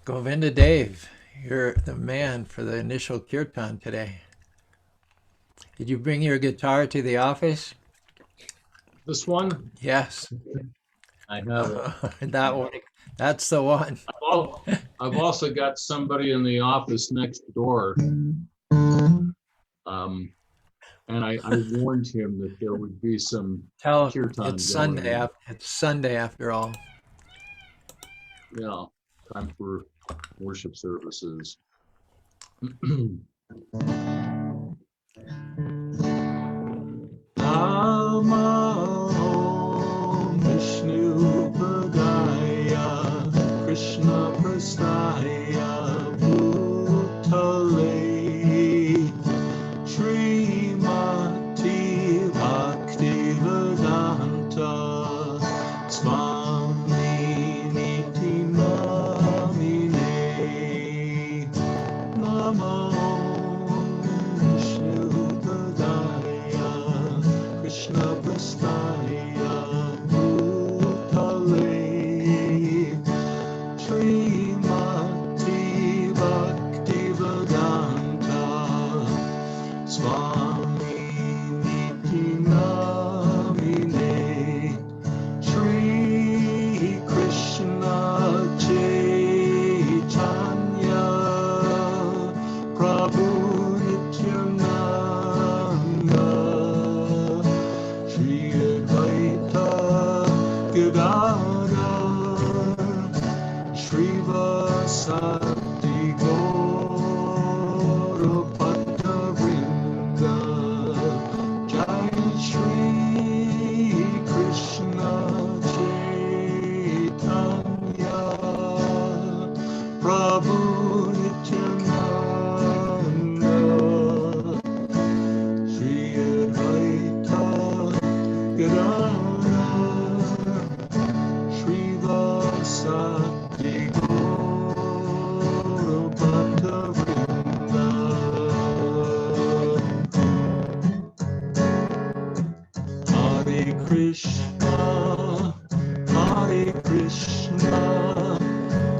Govinda Dave, you're the man for the initial kirtan today. Did you bring your guitar to the office? This one? Yes. I have it. That one. That's the one. I've also got somebody in the office next door. And I warned him that there would be some Tell him kirtan it's going. Sunday. It's Sunday after all. Yeah, time for worship services. Namo Vishnu Padaya Krishna Prastaya Bhutale Srimati Bhakti Vedanta Swami Niti Namine Namo Vishnu Padaya Krishna Prastaya Bhutale Srimati Bhakti Vedanta Swami Niti Namine Shri Krishna Chaitanya Prabhu Nityananda Shri Advaita Gadadhar Shri Vasati Gaura Bhattavrinda Jai Shri Krishna Chaitanya Prabhu Nityananda Shri Advaita Gadadhar Shri Vasati Gaura Bhattavrinda Hare Krishna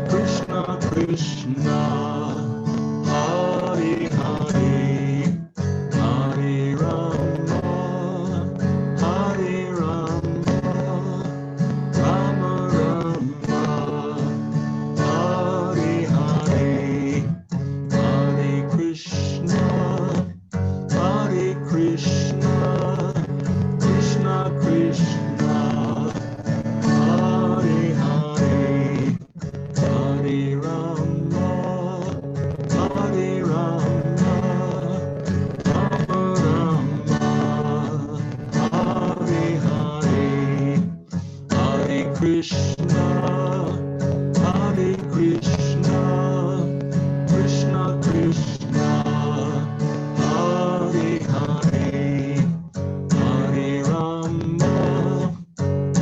Krishna Krishna Hare Hare Hare Rama Hare Rama Rama Rama Hare Hare Hare Krishna Krishna Krishna Hare Hare Hare Rama Hare Rama Rama Rama Hare Hare Hare Krishna Krishna Krishna Hare Hare Hare Rama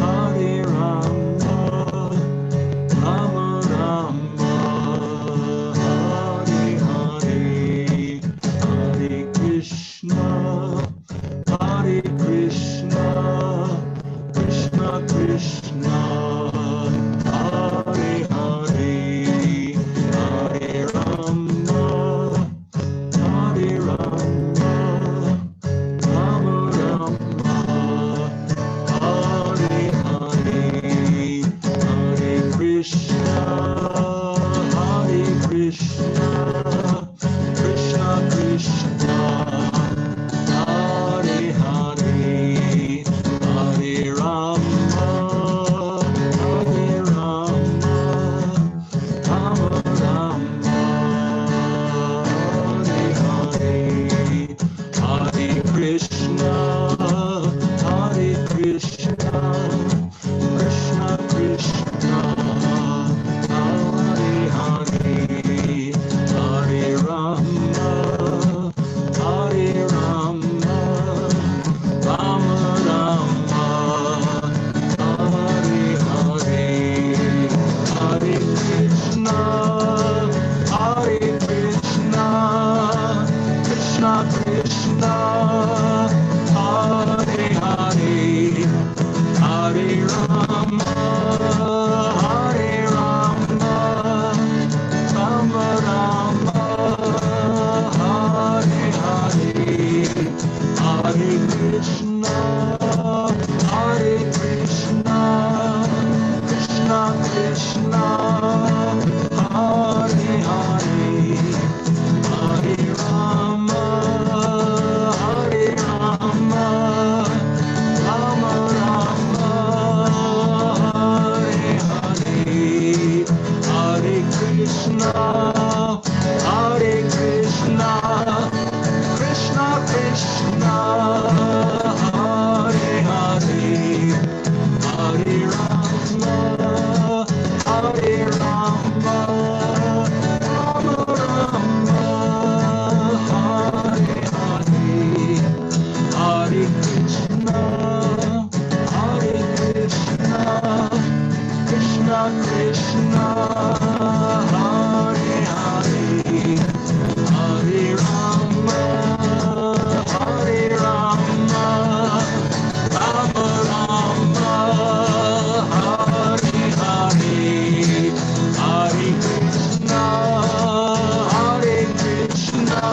Hare Rama Rama Rama Hare Hare Hare Krishna Krishna Krishna Hare Hare Hare Rama Hare Rama Rama Rama Hare Hare Hare Krishna Krishna Krishna Hare Hare Hare Rama Hare Rama Rama Rama Hare Hare Hare Krishna Krishna Krishna Hare Hare Krishna, Hare Hare, Hare Rama, Hare Rama, Rama Rama, Hare Hare, Hare Krishna, Hare Krishna, Krishna Krishna, Hare Hare, Hare Rama, Hare Rama, Rama Rama, Hare Hare, Hare Krishna, Hare Krishna, Krishna Krishna, Hare Hare, Hare Rama, Hare Rama, Rama Rama, Hare Hare, Hare Krishna, Hare Krishna,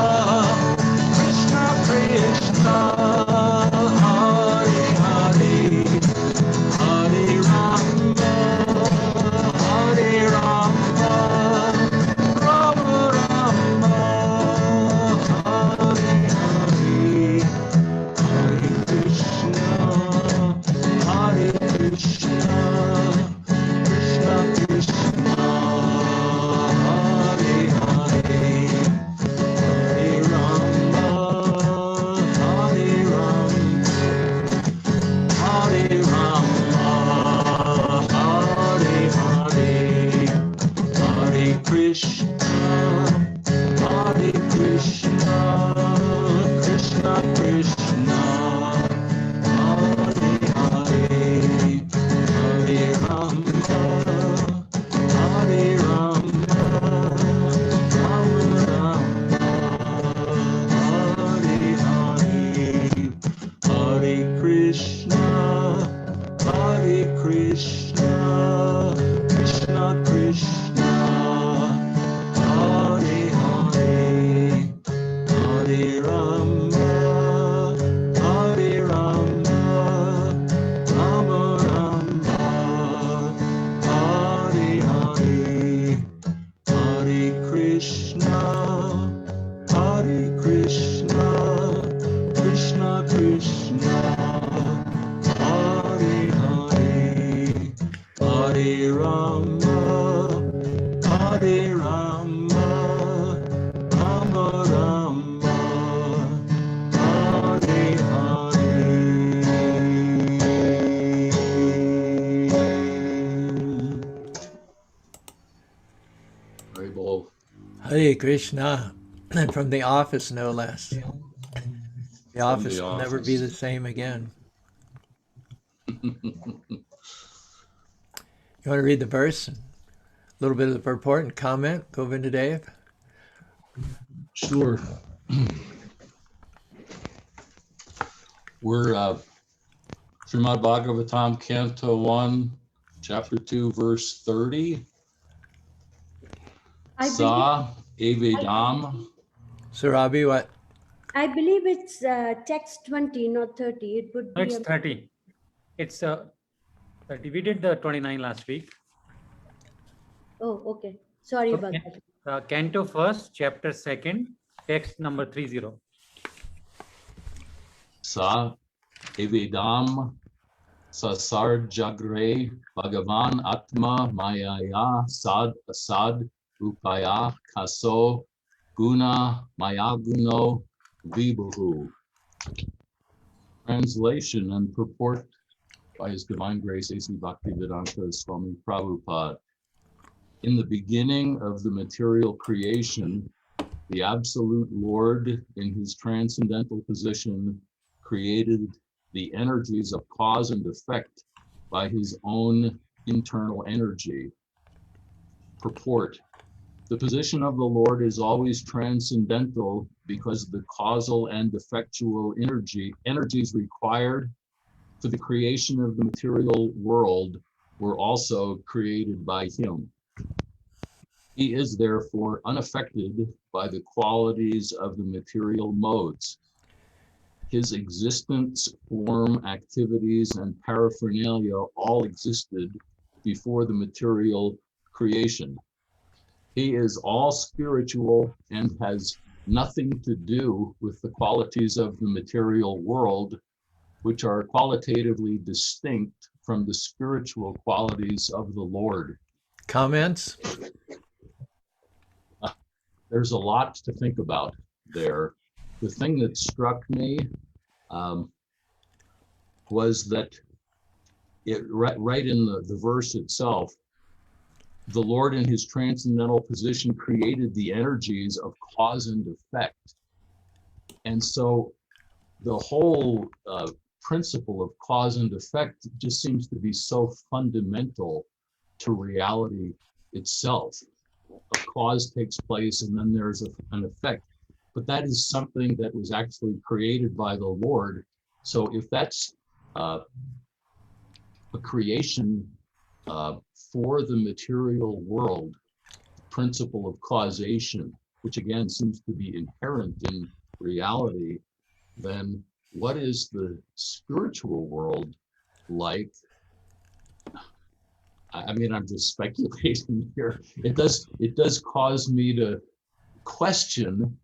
Krishna Krishna, Hare Hare, Hare Rama, Hare Rama, Rama Rama, Hare Hare, Hare Krishna, Hare Krishna, Krishna Krishna, Hare Hare, Hare Rama, Hare Rama, Hare Rama, Hare Hare, Hare Krishna, Hare Krishna, Krishna Krishna, Hare Hare, Hare Rama, Hare Rama, Rama Rama, Hare Hare, Hare Krishna, Hare Krishna, Krishna Krishna, Hare Hare, Hare Rama, Hare Rama, Rama Rama, Hare Hare, Hare Krishna, Hare Krishna, Krishna Krishna, Hare Hare, Hare Rama, Hare Rama, Rama Rama, Hare Hare. Very bold. Hare Krishna, and from the office, no less. The office the will never be office. the same again. You want to read the verse? A little bit of the purport and comment, Govinda Dev? Sure. We're Srimad Bhagavatam, Canto 1, Chapter 2, Verse 30. Sa evedam. Surabi, what? I believe it's text 20, not 30. It would be It's 30. It's 30. We did the 29 last week. Oh, okay. Sorry about Okay. that. Canto 1st, Chapter 2nd, text number 30. Sa evedam sasarjagre Bhagavan Atma Mayaya Sad Asad Upaya Kaso Guna Mayaguno Vibhu. Translation and purport by His Divine Grace A.C. Bhaktivedanta Swami Prabhupada. In the beginning of the material creation, the Absolute Lord, in His transcendental position, created the energies of cause and effect by His own internal energy. Purport. The position of the Lord is always transcendental because the causal and effectual energies required for the creation of the material world were also created by Him. He is therefore unaffected by the qualities of the material modes. His existence, form, activities, and paraphernalia all existed before the material creation. He is all spiritual and has nothing to do with the qualities of the material world, which are qualitatively distinct from the spiritual qualities of the Lord. Comments? There's a lot to think about there. The thing that struck me was that right in the verse itself, the Lord in his transcendental position created the energies of cause and effect. And so the whole principle of cause and effect just seems to be so fundamental to reality itself. A cause takes place and then there's an effect. But that is something that was actually created by the Lord. So if that's a creation for the material world, the principle of causation, which again seems to be inherent in reality, then what is the spiritual world like? I mean, I'm just speculating here. It does cause me to question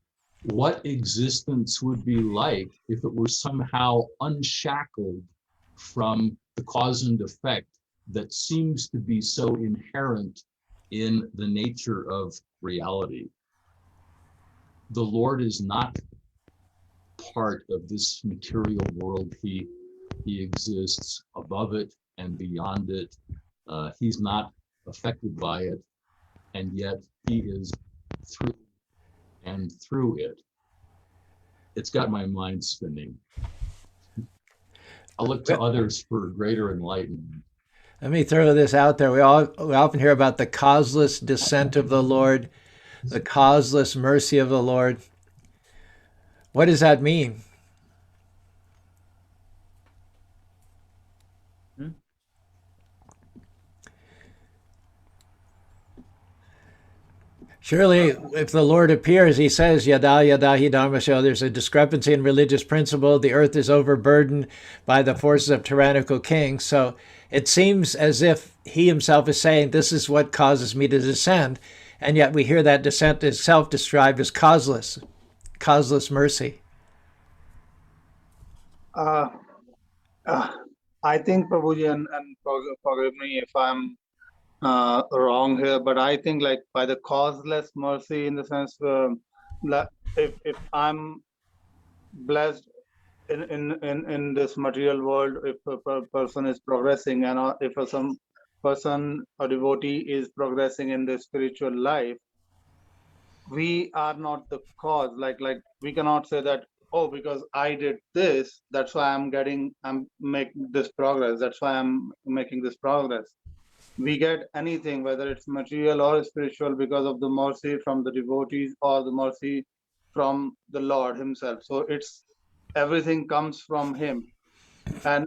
what existence would be like if it were somehow unshackled from the cause and effect that seems to be so inherent in the nature of reality. The Lord is not part of this material world. He exists above it and beyond it. He's not affected by it, and yet he is through and through it. It's got my mind spinning. I'll look to others for greater enlightenment. Let me throw this out there. We often hear about the causeless descent of the Lord, the causeless mercy of the Lord. What does that mean? Surely, if the Lord appears, he says, Yada yada hi dharmasho, there's a discrepancy in religious principle. The earth is overburdened by the forces of tyrannical kings. So it seems as if he himself is saying, this is what causes me to descend. And yet we hear that descent itself described as causeless mercy. I think, Prabhuji, and forgive me if I'm wrong here, but I think like by the causeless mercy, in the sense if I'm blessed in this material world, if a person is progressing, and if some person or devotee is progressing in the spiritual life, we are not the cause. Like we cannot say that, oh, because I did this, that's why I'm making this progress, that's why I'm making this progress. We get anything, whether it's material or spiritual, because of the mercy from the devotees or the mercy from the Lord himself. So it's everything comes from him, and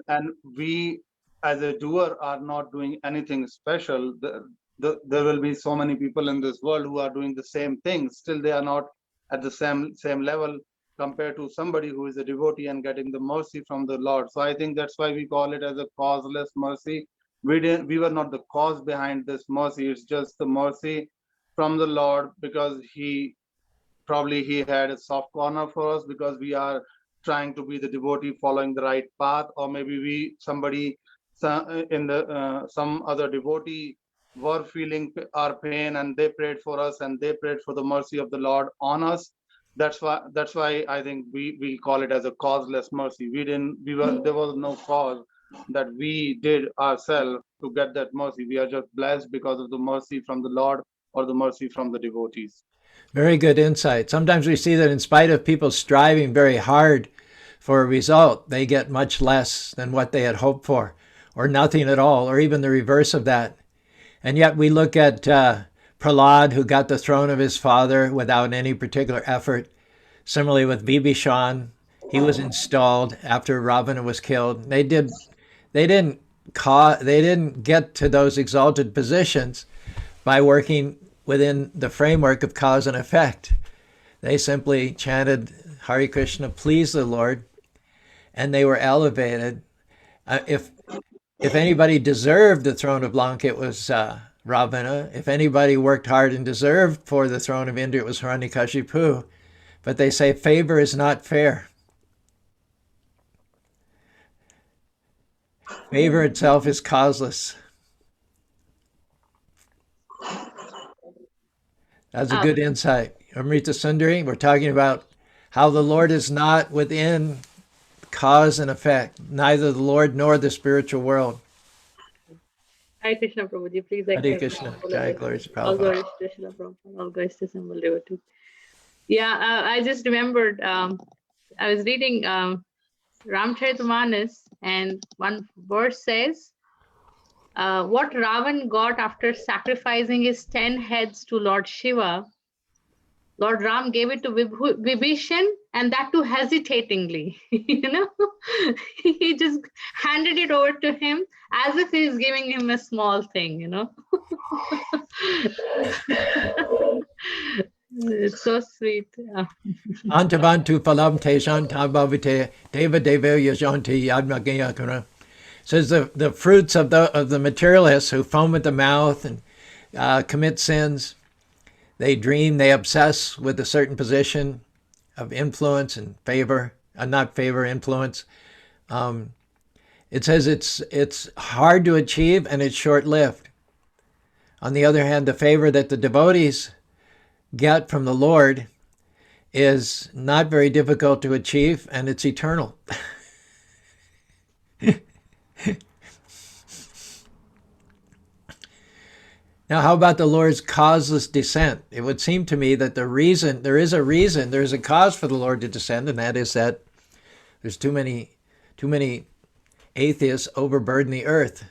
we as a doer are not doing anything special. There will be so many people in this world who are doing the same thing, still they are not at the same level compared to somebody who is a devotee and getting the mercy from the Lord. So I think that's why we call it as a causeless mercy. We were not the cause behind this mercy. It's just the mercy from the Lord, because he had a soft corner for us, because we are trying to be the devotee following the right path, or maybe some other devotee were feeling our pain and they prayed for us, and they prayed for the mercy of the Lord on us. That's why I think we call it as a causeless mercy. There was no cause that we did ourselves to get that mercy. We are just blessed because of the mercy from the Lord or the mercy from the devotees. Very good insight. Sometimes we see that in spite of people striving very hard for a result, they get much less than what they had hoped for, or nothing at all, or even the reverse of that. And yet we look at Prahlad, who got the throne of his father without any particular effort. Similarly with Vibhishan, he was installed after Ravana was killed. They didn't get to those exalted positions by working within the framework of cause and effect. They simply chanted Hare Krishna, please the Lord, and they were elevated. If If anybody deserved the throne of Lanka, it was Ravana. If anybody worked hard and deserved for the throne of India, it was Hiranyakashipu. But they say favor is not fair. Favor itself is causeless. That's a good insight. Amrita Sundari, we're talking about how the Lord is not within cause and effect, neither the Lord nor the spiritual world. Hare Krishna Prabhuji, please Hare accept Krishna. all Jai of it. glory to All Prabhupada. glories to Srila Prabhupada, all glories to Simple Devotees. Yeah, I just remembered, I was reading Ramcharitamanas, and one verse says, what Ravan got after sacrificing his 10 heads to Lord Shiva, Lord Ram gave it to Vibhishan, and that too hesitatingly. He just handed it over to him as if he's giving him a small thing. It's so sweet. Antavantu phalam te shantabhavite deva deva yajanti yadmagayakara. Says the fruits of the materialists who foam at the mouth and commit sins, they dream, they obsess with a certain position of influence and favor, not favor, influence. It says it's hard to achieve and it's short-lived. On the other hand, the favor that the devotees get from the Lord is not very difficult to achieve, and it's eternal. Now, how about the Lord's causeless descent? It would seem to me that there is a cause for the Lord to descend, and that is that there's too many atheists overburden the earth.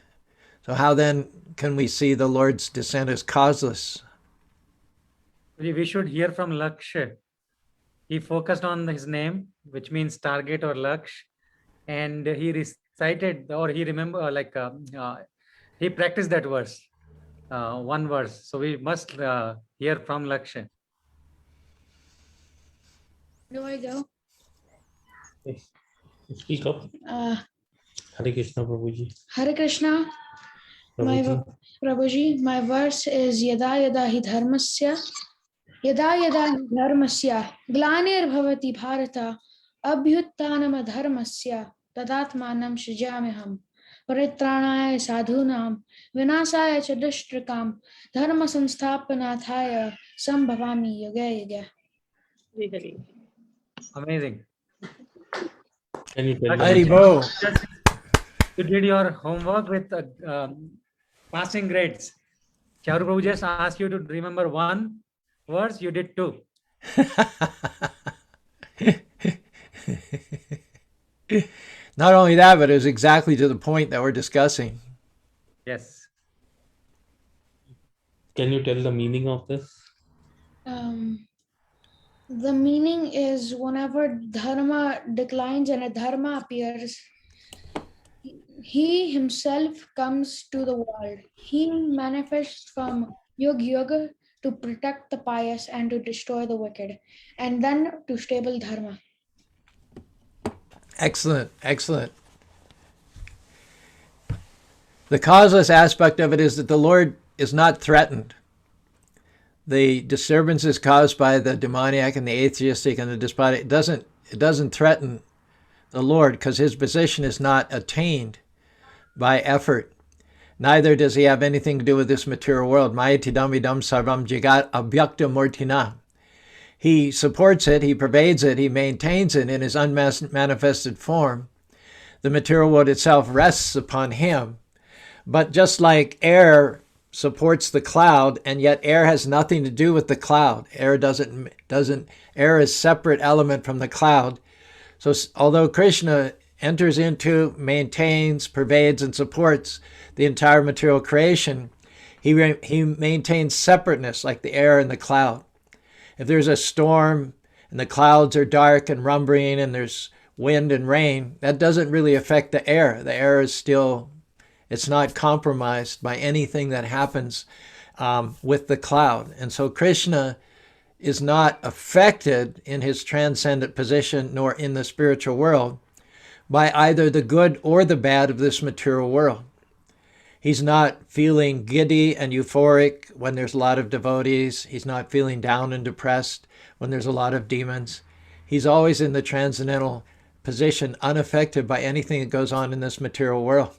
So how then can we see the Lord's descent as causeless? We should hear from Laksh. He focused on his name, which means target or Laksh, and he recited, or he he practiced that verse. One verse. So we must hear from Laksh. Do I go? Speak up. Hare Krishna Prabhuji. Hare Krishna. Prabhuji, my verse is Yada Yada Hi Dharmasya Glanir Bhavati Bharata Abhyuttanam Dharmasya Tadatmanam Shrijamiham Paritranaya Sadhunam Vinasaya Chadushtrikam Dharma Samstapanathaya Sambhavami Yoga Yoga. Amazing. Can you tell Haribo. You did your homework with passing grades. Caru Prabhu just asked you to remember one verse, you did two. Not only that, but it was exactly to the point that we're discussing. Yes. Can you tell the meaning of this? The meaning is whenever dharma declines and a dharma appears, he himself comes to the world. He manifests from Yog Yoga to protect the pious and to destroy the wicked, and then to stable dharma. Excellent, excellent. The causeless aspect of it is that the Lord is not threatened. The disturbances caused by the demoniac and the atheistic and the despotic, it doesn't threaten the Lord because his position is not attained by effort. Neither does he have anything to do with this material world. Mayatidam idam sarvam jagat abhyakta murtina. He supports it, he pervades it, he maintains it in his unmanifested form. The material world itself rests upon him. But just like air supports the cloud, and yet air has nothing to do with the cloud. Air is a separate element from the cloud. So although Krishna enters into, maintains, pervades, and supports the entire material creation, he maintains separateness like the air and the cloud. If there's a storm and the clouds are dark and rumbling and there's wind and rain, that doesn't really affect the air. The air is still, it's not compromised by anything that happens with the cloud. And so Krishna is not affected in his transcendent position nor in the spiritual world by either the good or the bad of this material world. He's not feeling giddy and euphoric when there's a lot of devotees. He's not feeling down and depressed when there's a lot of demons. He's always in the transcendental position, unaffected by anything that goes on in this material world.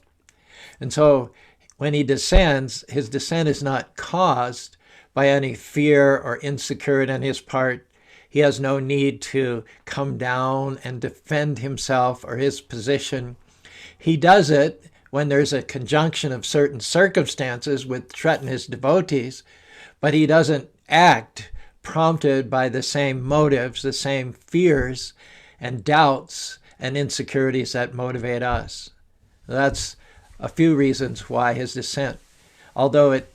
And so when he descends, his descent is not caused by any fear or insecurity on his part. He has no need to come down and defend himself or his position. He does it when there's a conjunction of certain circumstances which threaten his devotees, but he doesn't act prompted by the same motives, the same fears and doubts and insecurities that motivate us. That's a few reasons why his descent, although it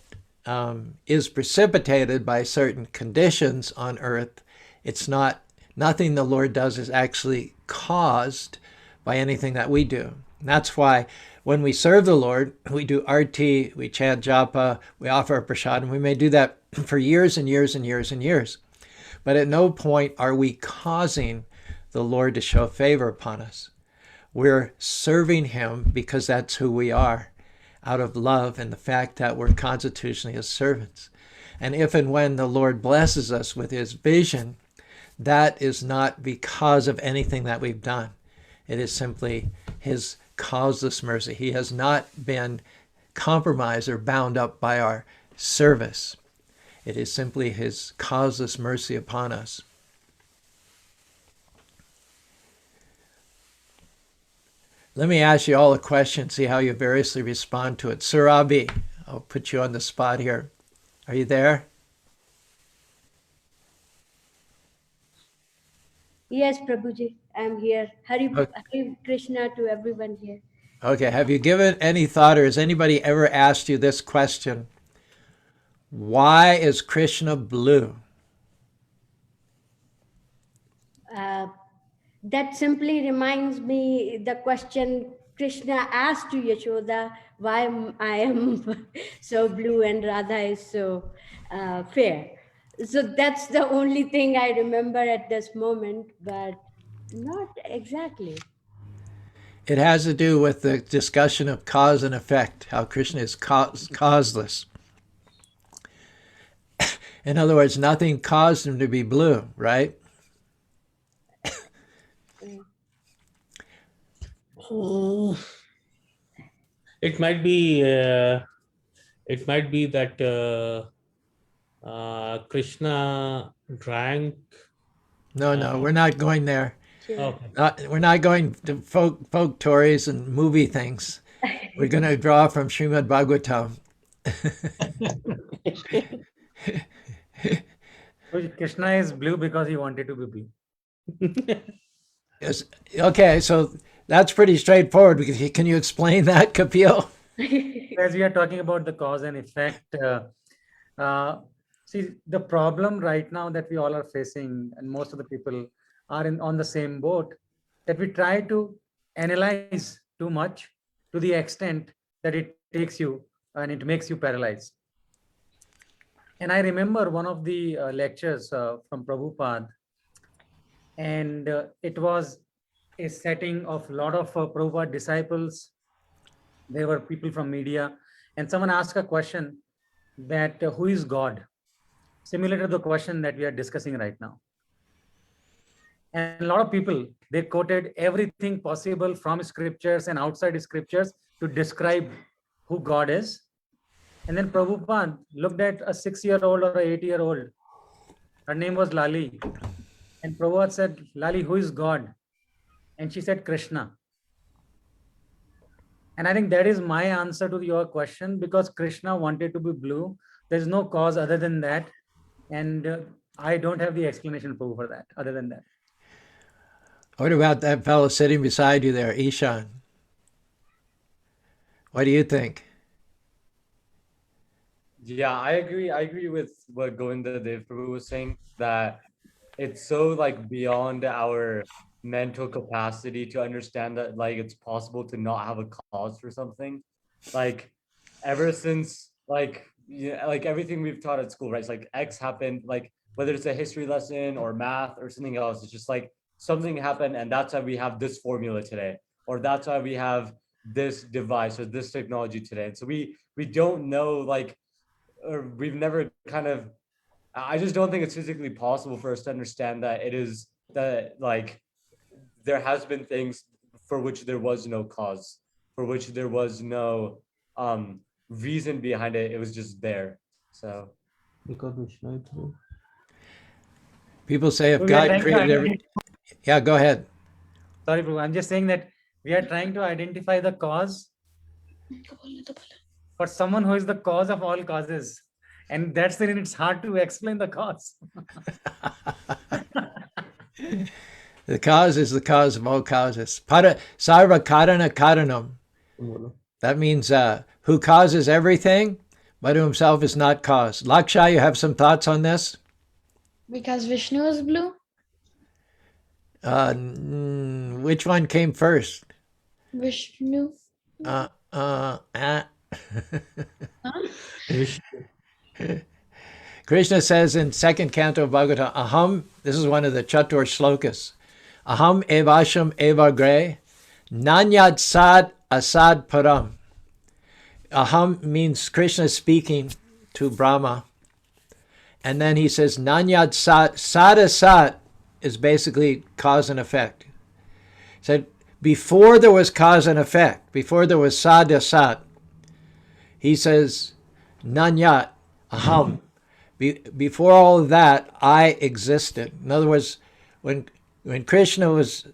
is precipitated by certain conditions on earth, it's not, nothing the Lord does is actually caused by anything that we do. And that's why when we serve the Lord, we do arti, we chant japa, we offer a prasadam. We may do that for years and years and years and years. But at no point are we causing the Lord to show favor upon us. We're serving him because that's who we are, out of love and the fact that we're constitutionally his servants. And if and when the Lord blesses us with his vision, that is not because of anything that we've done. It is simply his causeless mercy. He has not been compromised or bound up by our service. It is simply his causeless mercy upon us. Let me ask you all a question, see how you variously respond to it. Surabi, I'll put you on the spot here. Are you there? Yes, Prabhuji, I'm here. Hari, Okay. Hari Krishna to everyone here. Okay, have you given any thought, or has anybody ever asked you this question? Why is Krishna blue? That simply reminds me the question Krishna asked to Yashoda, why I am so blue and Radha is so fair. So that's the only thing I remember at this moment, but not exactly. It has to do with the discussion of cause and effect, how Krishna is causeless. In other words, nothing caused him to be blue, right? It might be that Krishna drank. No, we're not going there. Sure. Okay. We're not going to folk stories and movie things. We're going to draw from Srimad Bhagavatam. So Krishna is blue because he wanted to be blue. Yes. Okay, so that's pretty straightforward. Can you explain that, Kapil? As we are talking about the cause and effect, see, the problem right now that we all are facing, and most of the people are on the same boat, that we try to analyze too much to the extent that it takes you and it makes you paralyzed. And I remember one of the lectures from Prabhupada, and it was a setting of a lot of Prabhupada disciples. There were people from media, and someone asked a question that who is God? Similar to the question that we are discussing right now. And a lot of people, they quoted everything possible from scriptures and outside scriptures to describe who God is. And then Prabhupada looked at a 6-year-old or an 8-year-old. Her name was Lali. And Prabhupada said, Lali, who is God? And she said, Krishna. And I think that is my answer to your question, because Krishna wanted to be blue. There's no cause other than that. And I don't have the explanation for that, other than that. What about that fellow sitting beside you there, Ishan? What do you think? Yeah, I agree. I agree with what Govinda Dev Prabhu was saying, that it's so like beyond our mental capacity to understand that like it's possible to not have a cause for something. Like ever since like like everything we've taught at school, right? It's like X happened, like whether it's a history lesson or math or something else, it's just like something happened and that's why we have this formula today, or that's why we have this device or this technology today. And so we don't know, like, or we've never kind of, I just don't think it's physically possible for us to understand that it is that, like, there has been things for which there was no cause, for which there was no reason behind it. It was just there. So Because Vishnu is blue. People say if So we are God trying to created every... Yeah, go ahead. Sorry, Prabhu. I'm just saying that we are trying to identify the cause for someone who is the cause of all causes. And that's the reason it's hard to explain the cause. The cause is the cause of all causes. Sarva karana karanam. बोलो. That means who causes everything, but who himself is not caused. Laksha, you have some thoughts on this? Because Vishnu is blue? Which one came first? Vishnu. Krishna says in second canto of Bhagavatam, Aham, this is one of the Chatur shlokas, Aham evasham evagre, nanyad sad asad param. Aham means Krishna speaking to Brahma. And then he says, Nanyad sad, sad asad is basically cause and effect. He said, before there was cause and effect, before there was sad asad, he says, Nanyat, aham. Before all of that, I existed. In other words, when Krishna was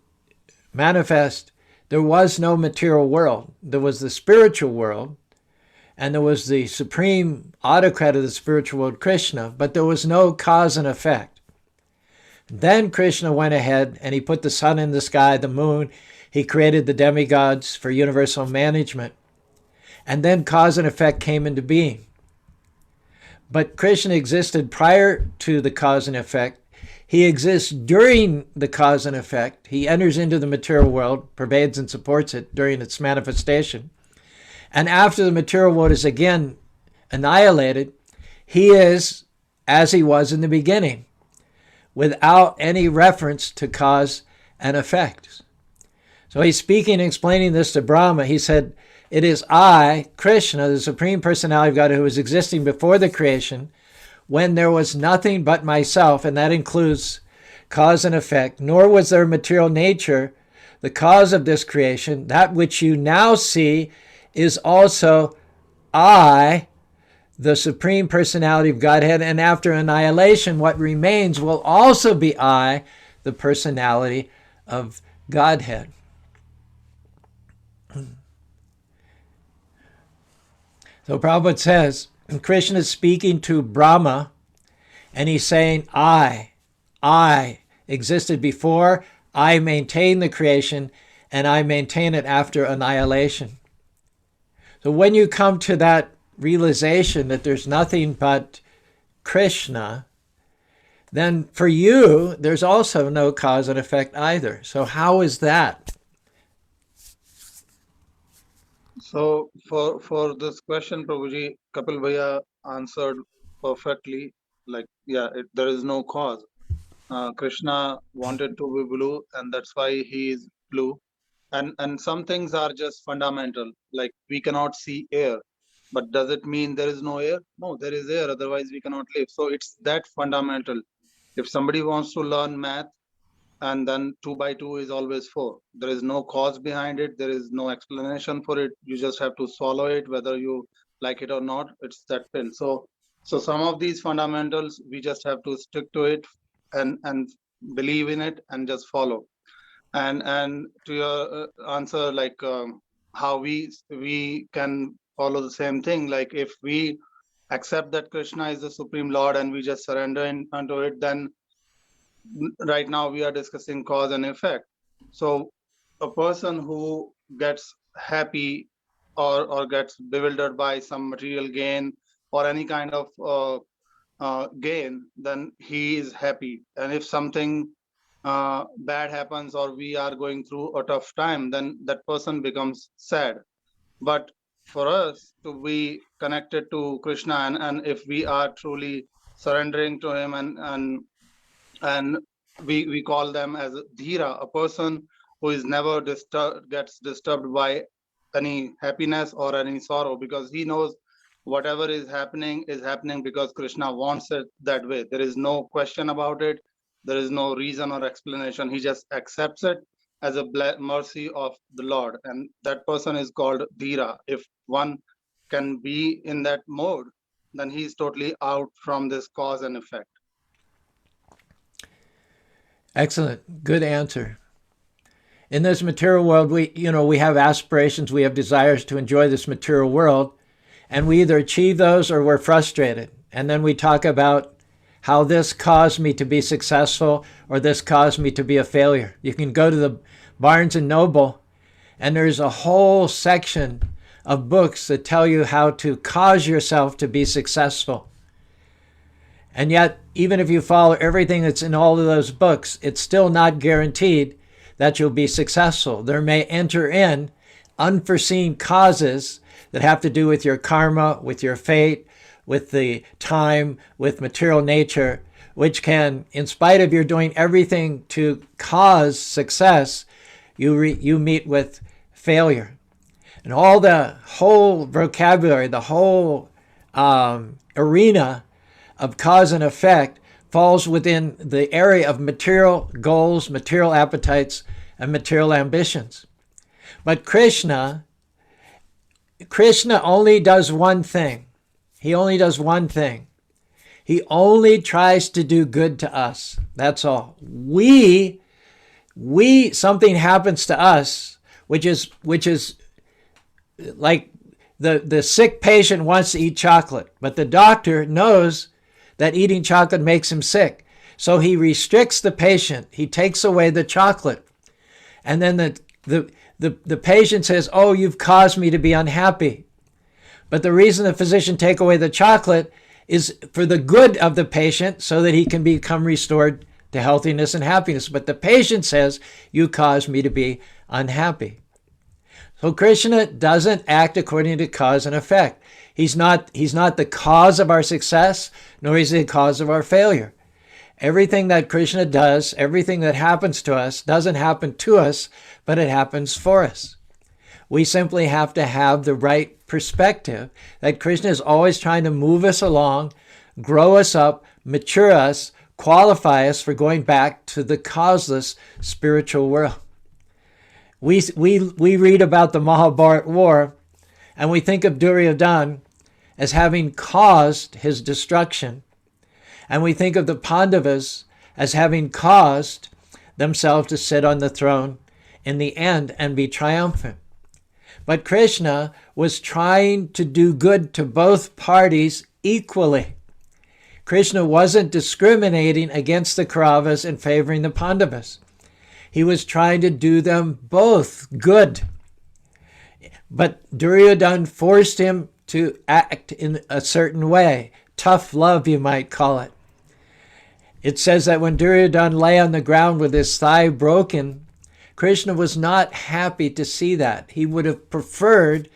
manifest, there was no material world. There was the spiritual world, and there was the supreme autocrat of the spiritual world, Krishna, but there was no cause and effect. Then Krishna went ahead and he put the sun in the sky, the moon. He created the demigods for universal management. And then cause and effect came into being. But Krishna existed prior to the cause and effect. He exists during the cause and effect. He enters into the material world, pervades and supports it during its manifestation. And after the material world is again annihilated, he is as he was in the beginning, without any reference to cause and effect. So he's speaking and explaining this to Brahma. He said, it is I, Krishna, the Supreme Personality of God, who was existing before the creation, when there was nothing but myself, and that includes cause and effect, nor was there material nature, the cause of this creation. That which you now see is also I, the Supreme Personality of Godhead, and after annihilation, what remains will also be I, the Personality of Godhead. So Prabhupada says, Krishna is speaking to Brahma, and he's saying, I existed before, I maintain the creation, and I maintain it after annihilation. So when you come to that realization that there's nothing but Krishna, then for you, there's also no cause and effect either. So how is that? So for this question, Prabhuji, Kapil Bhaiya answered perfectly. Like, yeah, there is no cause. Krishna wanted to be blue, and that's why he is blue. And some things are just fundamental. Like, we cannot see air, but does it mean there is no air? No, there is air. Otherwise, we cannot live. So it's that fundamental. If somebody wants to learn math, and then 2 by 2 is always 4. There is no cause behind it. There is no explanation for it. You just have to swallow it, whether you like it or not. It's that pill. So some of these fundamentals, we just have to stick to it and believe in it and just follow. And to your answer, like how we can follow the same thing. Like, if we accept that Krishna is the Supreme Lord and we just surrender unto it, then right now we are discussing cause and effect. So a person who gets happy or gets bewildered by some material gain or any kind of gain, then he is happy. And if something bad happens or we are going through a tough time, then that person becomes sad. But for us to be connected to Krishna, and if we are truly surrendering to him, and we call them as dhira, a person who is never gets disturbed by any happiness or any sorrow, because he knows whatever is happening because Krishna wants it that way. There is no question about it. There is no reason or explanation. He just accepts it as a mercy of the Lord. And that person is called Dhira. If one can be in that mode, then he's totally out from this cause and effect. Excellent. Good answer. In this material world, we have aspirations, we have desires to enjoy this material world, and we either achieve those or we're frustrated. And then we talk about how this caused me to be successful or this caused me to be a failure. You can go to the Barnes and Noble, and there's a whole section of books that tell you how to cause yourself to be successful. And yet, even if you follow everything that's in all of those books, it's still not guaranteed that you'll be successful. There may enter in unforeseen causes that have to do with your karma, with your fate, with the time, with material nature, which can, in spite of your doing everything to cause success, you meet with failure. And all the whole vocabulary, the whole arena of cause and effect falls within the area of material goals, material appetites, and material ambitions. But Krishna only does one thing. He only does one thing. He only tries to do good to us. That's all. Something happens to us, which is like the sick patient wants to eat chocolate, but the doctor knows that eating chocolate makes him sick. So he restricts the patient. He takes away the chocolate. And then the patient says, "Oh, you've caused me to be unhappy." But the reason the physician take away the chocolate is for the good of the patient so that he can become restored to healthiness and happiness. But the patient says, "You caused me to be unhappy." So Krishna doesn't act according to cause and effect. He's not the cause of our success, nor is he the cause of our failure. Everything that Krishna does, everything that happens to us, doesn't happen to us, but it happens for us. We simply have to have the right perspective that Krishna is always trying to move us along, grow us up, mature us, qualify us for going back to the causeless spiritual world. We read about the Mahabharata war, and we think of Duryodhana as having caused his destruction. And we think of the Pandavas as having caused themselves to sit on the throne in the end and be triumphant. But Krishna was trying to do good to both parties equally. Krishna wasn't discriminating against the Kauravas and favoring the Pandavas. He was trying to do them both good. But Duryodhana forced him to act in a certain way. Tough love, you might call it. It says that when Duryodhana lay on the ground with his thigh broken, Krishna was not happy to see that. He would have preferred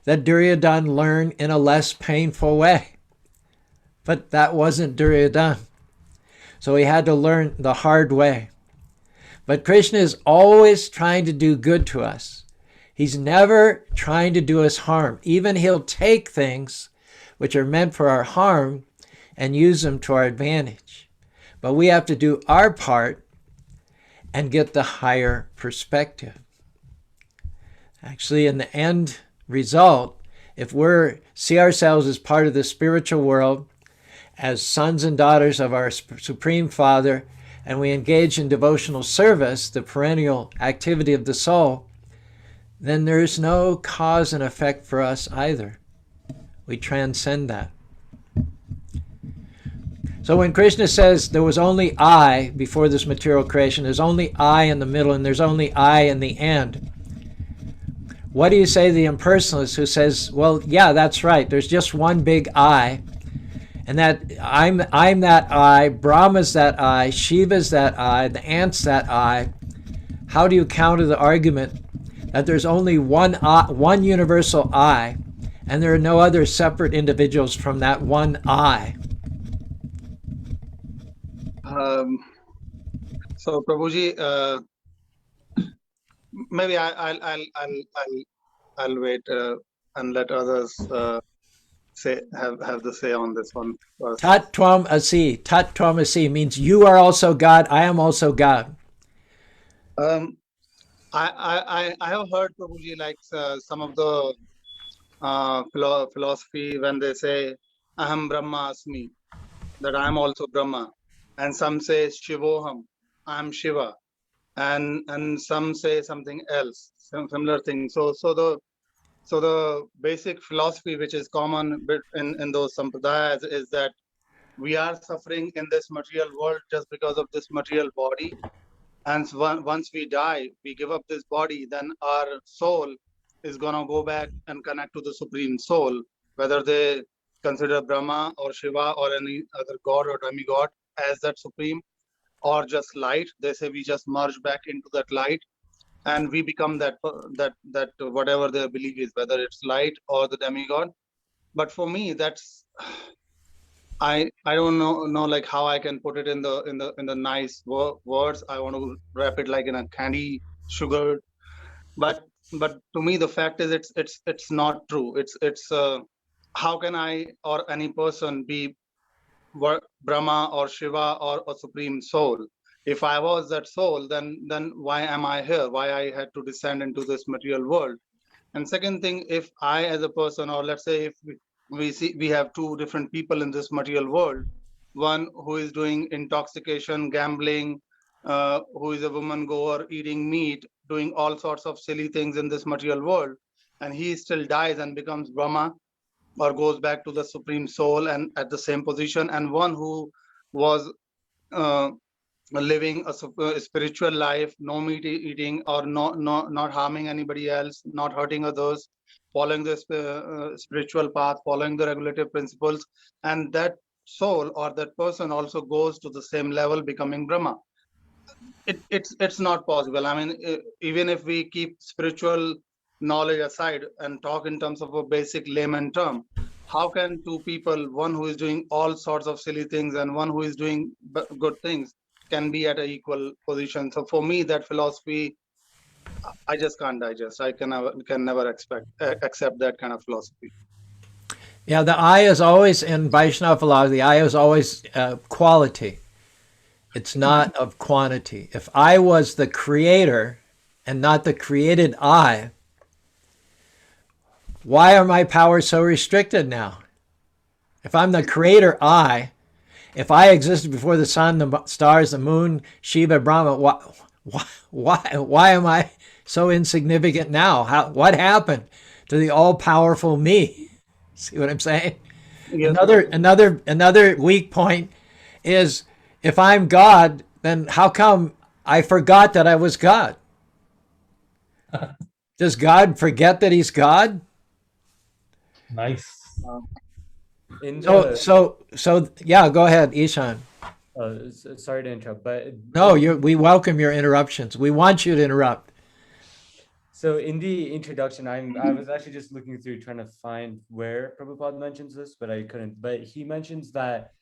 that Duryodhana learn in a less painful way. But that wasn't Duryodhana. So he had to learn the hard way. But Krishna is always trying to do good to us. He's never trying to do us harm. Even he'll take things which are meant for our harm and use them to our advantage. But we have to do our part and get the higher perspective. Actually, in the end result, if we see ourselves as part of the spiritual world, as sons and daughters of our Supreme Father, and we engage in devotional service, the perennial activity of the soul, then there's no cause and effect for us either. We transcend that. So when Krishna says there was only I before this material creation, there's only I in the middle, and there's only I in the end, what do you say to the impersonalist who says, well, yeah, that's right, there's just one big I, and that I'm that I, Brahma's that I, Shiva's that I, the ant's that I? How do you counter the argument that there's only one universal I, and there are no other separate individuals from that one I? So Prabhuji, maybe I'll I'll wait and let others have the say on this one first. Tat Tvam Asi. Tat Tvam Asi means you are also God. I am also God. I have heard, Prabhuji, like some of the philosophy when they say Aham Brahma Asmi, that I am also Brahma, and some say Shivoham, I am Shiva, and some say something else, some similar thing. So the basic philosophy which is common in those sampradayas is that we are suffering in this material world just because of this material body. And once we die, we give up this body, then our soul is going to go back and connect to the Supreme Soul, whether they consider Brahma or Shiva or any other god or demigod as that Supreme, or just light. They say we just merge back into that light and we become that whatever their belief is, whether it's light or the demigod. But for me, that's I don't know like how I can put it in the nice words. I want to wrap it like in a candy sugar, but to me the fact is it's not true. It's how can I or any person be Brahma or Shiva or a supreme soul? If I was that soul, then why am I here? Why I had to descend into this material world? And second thing, if I as a person, or let's say if we have two different people in this material world, one who is doing intoxication, gambling, who is a woman goer, eating meat, doing all sorts of silly things in this material world, and he still dies and becomes Brahma or goes back to the supreme soul and at the same position, and one who was uh, living a spiritual life, no meat eating, or not harming anybody else, not hurting others, following the spiritual path, following the regulative principles, and that soul or that person also goes to the same level, becoming Brahma. It's not possible. I mean, even if we keep spiritual knowledge aside and talk in terms of a basic layman term, how can two people, one who is doing all sorts of silly things and one who is doing good things, can be at an equal position? So for me, that philosophy, I just can't digest. I can never accept that kind of philosophy. Yeah, the I is always in Vaishnava philosophy. The I is always quality. It's not of quantity. If I was the creator and not the created I, why are my powers so restricted now? If I'm the creator I, if I existed before the sun, the stars, the moon, Shiva, Brahma, why am I so insignificant now? What happened to the all-powerful me? See what I'm saying? Yes. Another weak point is, if I'm God, then how come I forgot that I was God? Does God forget that he's God? Nice. So yeah, go ahead, Ishan. Sorry to interrupt, but No, we welcome your interruptions. We want you to interrupt. So in the introduction, I was actually just looking through trying to find where Prabhupada mentions this, but I couldn't. But he mentions that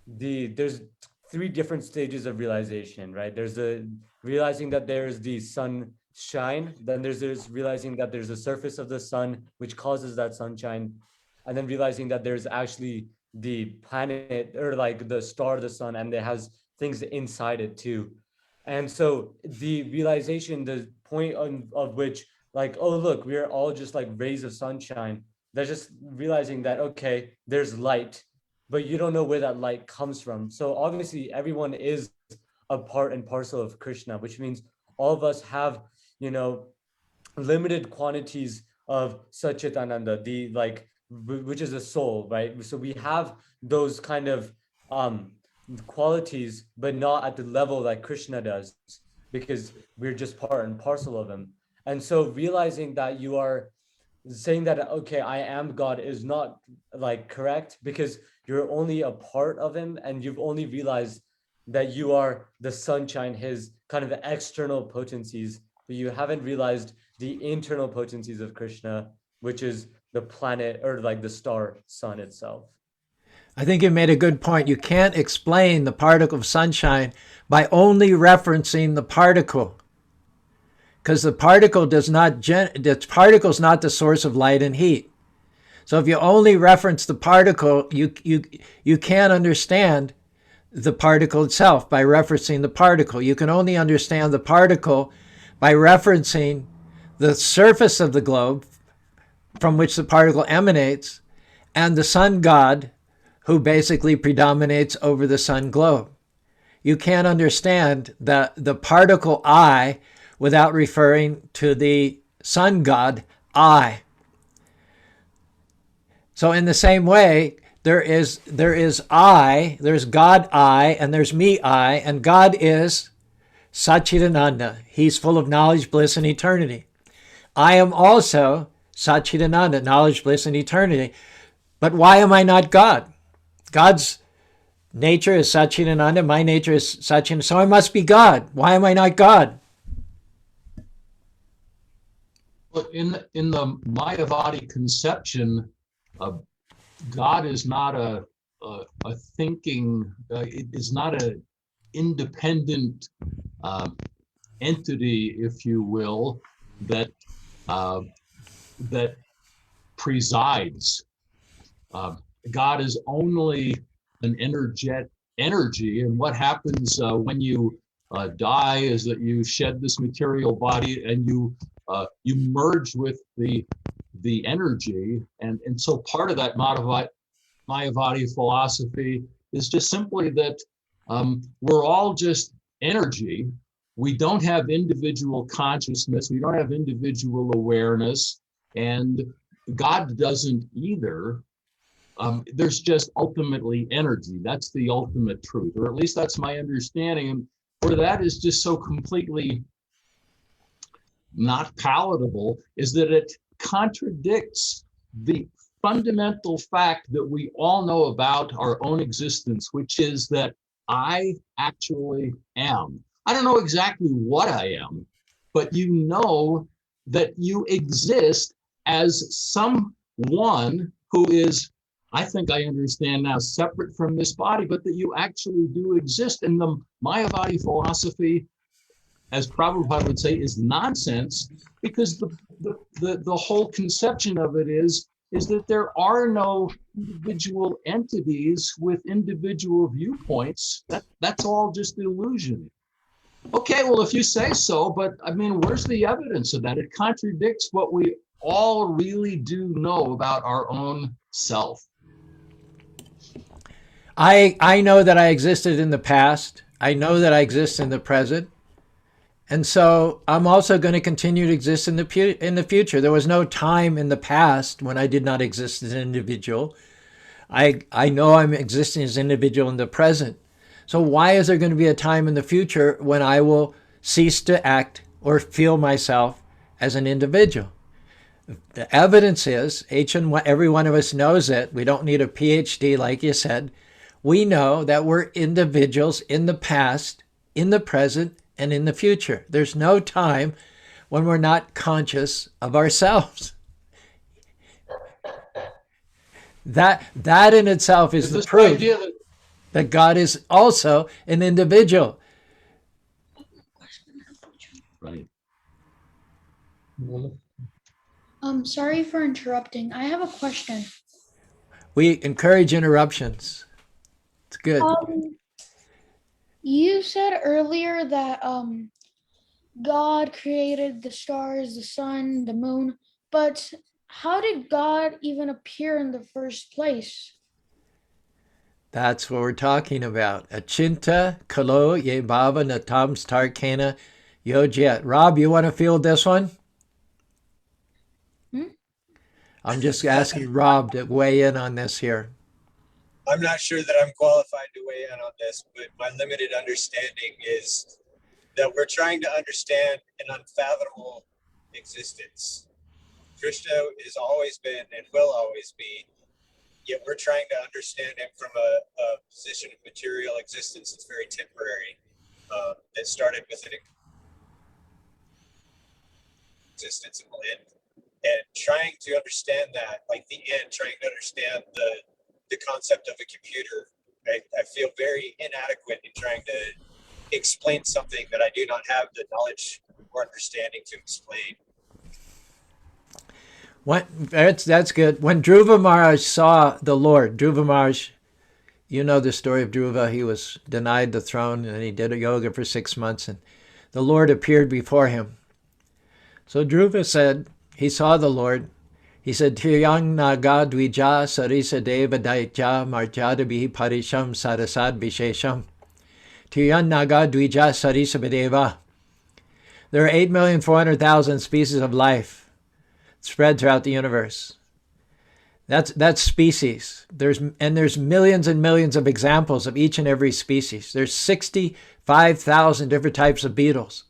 there's three different stages of realization, right? There's the realizing that there's the sunshine, then there's realizing that there's a surface of the sun which causes that sunshine, and then realizing that there's actually the planet, or like the star, the sun, and it has things inside it too. And so the realization, the point of which, like, oh, look, we're all just like rays of sunshine. They're just realizing that, okay, there's light, but you don't know where that light comes from. So obviously everyone is a part and parcel of Krishna, which means all of us have, limited quantities of Satchitananda, which is a soul, right? So we have those kind of qualities, but not at the level that Krishna does, because we're just part and parcel of him. And so realizing that you are saying that, okay, I am God, is not like correct, because you're only a part of him, and you've only realized that you are the sunshine, his kind of external potencies, but you haven't realized the internal potencies of Krishna, which is the planet, or like the star sun itself. I think you made a good point. You can't explain the particle of sunshine by only referencing the particle. because the particle does not the particle's not the source of light and heat. So if you only reference the particle, you can't understand the particle itself by referencing the particle. You can only understand the particle by referencing the surface of the globe from which the particle emanates and the sun god who basically predominates over the sun globe. You can't understand the particle I without referring to the sun god I. So in the same way, there is I, there's God I, and there's me I, and God is Satchidananda. He's full of knowledge, bliss, and eternity. I am also Satchidananda, knowledge, bliss, and eternity. But why am I not God? God's nature is Satchidananda, my nature is Satchidananda, so I must be God. Why am I not God? Well, in the Mayavadi conception, God is not a thinking, it is not an independent entity, if you will, that that presides. God is only an energy, and what happens when you die is that you shed this material body and you merge with the energy, and so part of that Mayavadi philosophy is just simply that we're all just energy. We don't have individual consciousness. We don't have individual awareness, and God doesn't either. There's just ultimately energy. That's the ultimate truth, or at least that's my understanding. And where that is just so completely not palatable is that it contradicts the fundamental fact that we all know about our own existence, which is that I actually am. I don't know exactly what I am, but you know that you exist as someone who is, I think I understand now, separate from this body, but that you actually do exist. And the Mayavadi philosophy, as Prabhupada would say, is nonsense, because the whole conception of it is that there are no individual entities with individual viewpoints. That's all just illusion. Okay, well, if you say so, but I mean, where's the evidence of that? It contradicts what we all really do know about our own self. I know that I existed in the past. I know that I exist in the present. And so I'm also going to continue to exist in the future. There was no time in the past when I did not exist as an individual. I know I'm existing as an individual in the present. So why is there going to be a time in the future when I will cease to act or feel myself as an individual? The evidence is, every one of us knows it. We don't need a PhD, like you said. We know that we're individuals in the past, in the present, and in the future. There's no time when we're not conscious of ourselves. That in itself is the proof that God is also an individual. Right. Sorry for interrupting. I have a question. We encourage interruptions. It's good. You said earlier that God created the stars, the sun, the moon, but how did God even appear in the first place? That's what we're talking about. Achinta kalo ye bhava natam starkena yojet. Rob, you want to field this one? I'm just asking Rob to weigh in on this here. I'm not sure that I'm qualified to weigh in on this, but my limited understanding is that we're trying to understand an unfathomable existence. Krishna has always been and will always be, yet we're trying to understand him from a position of material existence that's very temporary, that started with an existence and will end. And trying to understand that, like the end, trying to understand the concept of a computer, I feel very inadequate in trying to explain something that I do not have the knowledge more understanding to explain. That's good. When Dhruva Maharaj saw the Lord, Dhruva Maharaj, you know the story of Dhruva. He was denied the throne and he did a yoga for 6 months and the Lord appeared before him. So Dhruva said, he saw the Lord. He said, Tiyang naga dvija sarisa deva daitya marjada bihi parisham sarasad vishesham. Tiyang naga dvija sarisa bedeva. There are 8,400,000 species of life spread throughout the universe. That's species. There's millions and millions of examples of each and every species. There's 65,000 different types of beetles.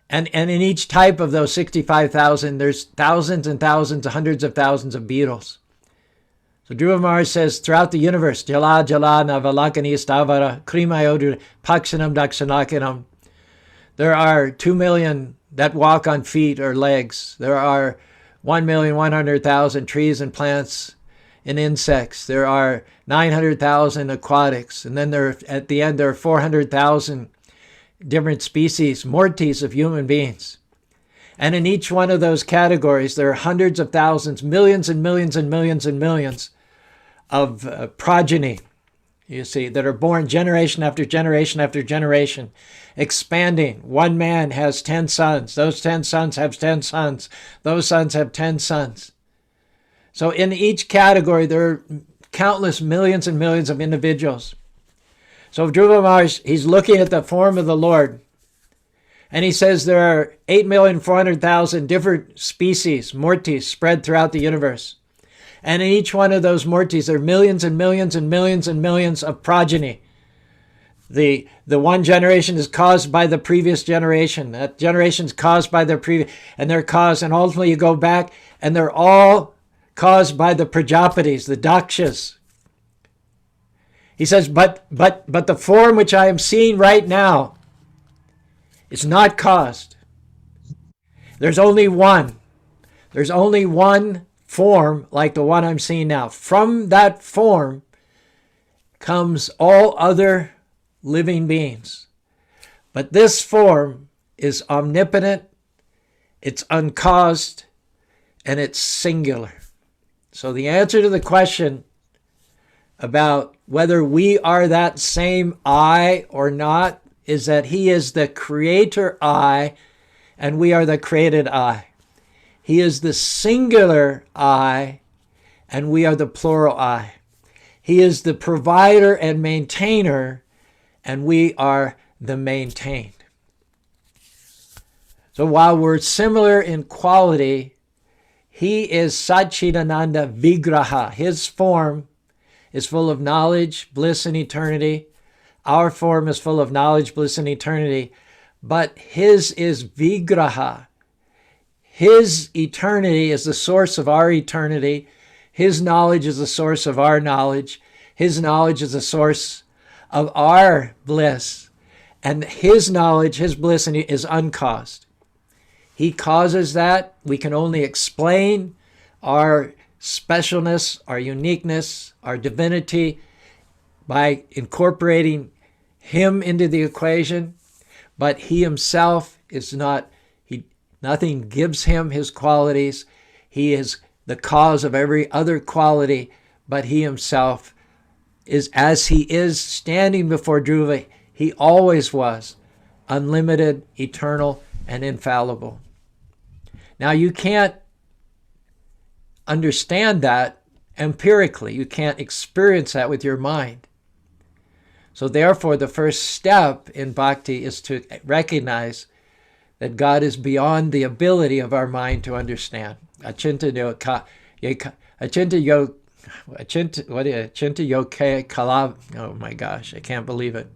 And in each type of those 65,000, there's thousands and thousands, hundreds of thousands of beetles. So Dhruva Maharaj says, throughout the universe, Jala Jala Navalakani Stavara Krimayodu Pakshanam Daksanakinam, there are 2 million that walk on feet or legs. There are 1,100,000 trees and plants and insects. There are 900,000 aquatics. And then at the end, there are 400,000 different species, mortis of human beings. And in each one of those categories, there are hundreds of thousands, millions and millions and millions and millions of progeny, you see, that are born generation after generation after generation, expanding. One man has 10 sons. Those 10 sons have 10 sons. Those sons have 10 sons. So in each category, there are countless millions and millions of individuals. So Dhruva Maharaj, he's looking at the form of the Lord, and he says there are 8,400,000 different species, mortis, spread throughout the universe. And in each one of those mortis, there are millions and millions and millions and millions of progeny. The one generation is caused by the previous generation. That generation is caused by the previous, and they're caused, and ultimately you go back, and they're all caused by the Prajapatis, the Dakshas. He says, but the form which I am seeing right now is not caused. There's only one. There's only one form like the one I'm seeing now. From that form comes all other living beings. But this form is omnipotent, it's uncaused, and it's singular. So the answer to the question about whether we are that same I or not is that he is the creator I and we are the created I. He is the singular I and we are the plural I. He is the provider and maintainer and we are the maintained. So while we're similar in quality, he is Satchidananda Vigraha. His form is full of knowledge, bliss, and eternity. Our form is full of knowledge, bliss, and eternity. But his is Vigraha. His eternity is the source of our eternity. His knowledge is the source of our knowledge. His knowledge is the source of our bliss. And his knowledge, his bliss, is uncaused. He causes that. We can only explain our specialness, our uniqueness, our divinity by incorporating him into the equation, but he himself is not, nothing gives him his qualities. He is the cause of every other quality, but he himself is, as he is standing before Dhruva, he always was unlimited, eternal, and infallible. Now you can't understand that empirically. You can't experience that with your mind. So therefore, the first step in bhakti is to recognize that God is beyond the ability of our mind to understand. Achinta yoke kala. Oh my gosh, I can't believe it.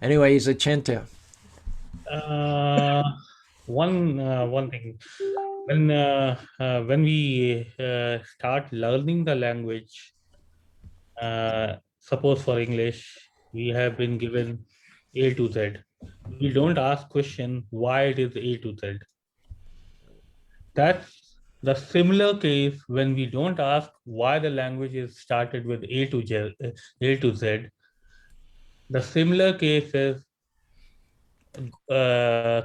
Anyway, he's achinta. One thing, when we start learning the language, suppose for English, we have been given A to Z. We don't ask question why it is A to Z. That's the similar case when we don't ask why the language is started with A to Z. The similar case is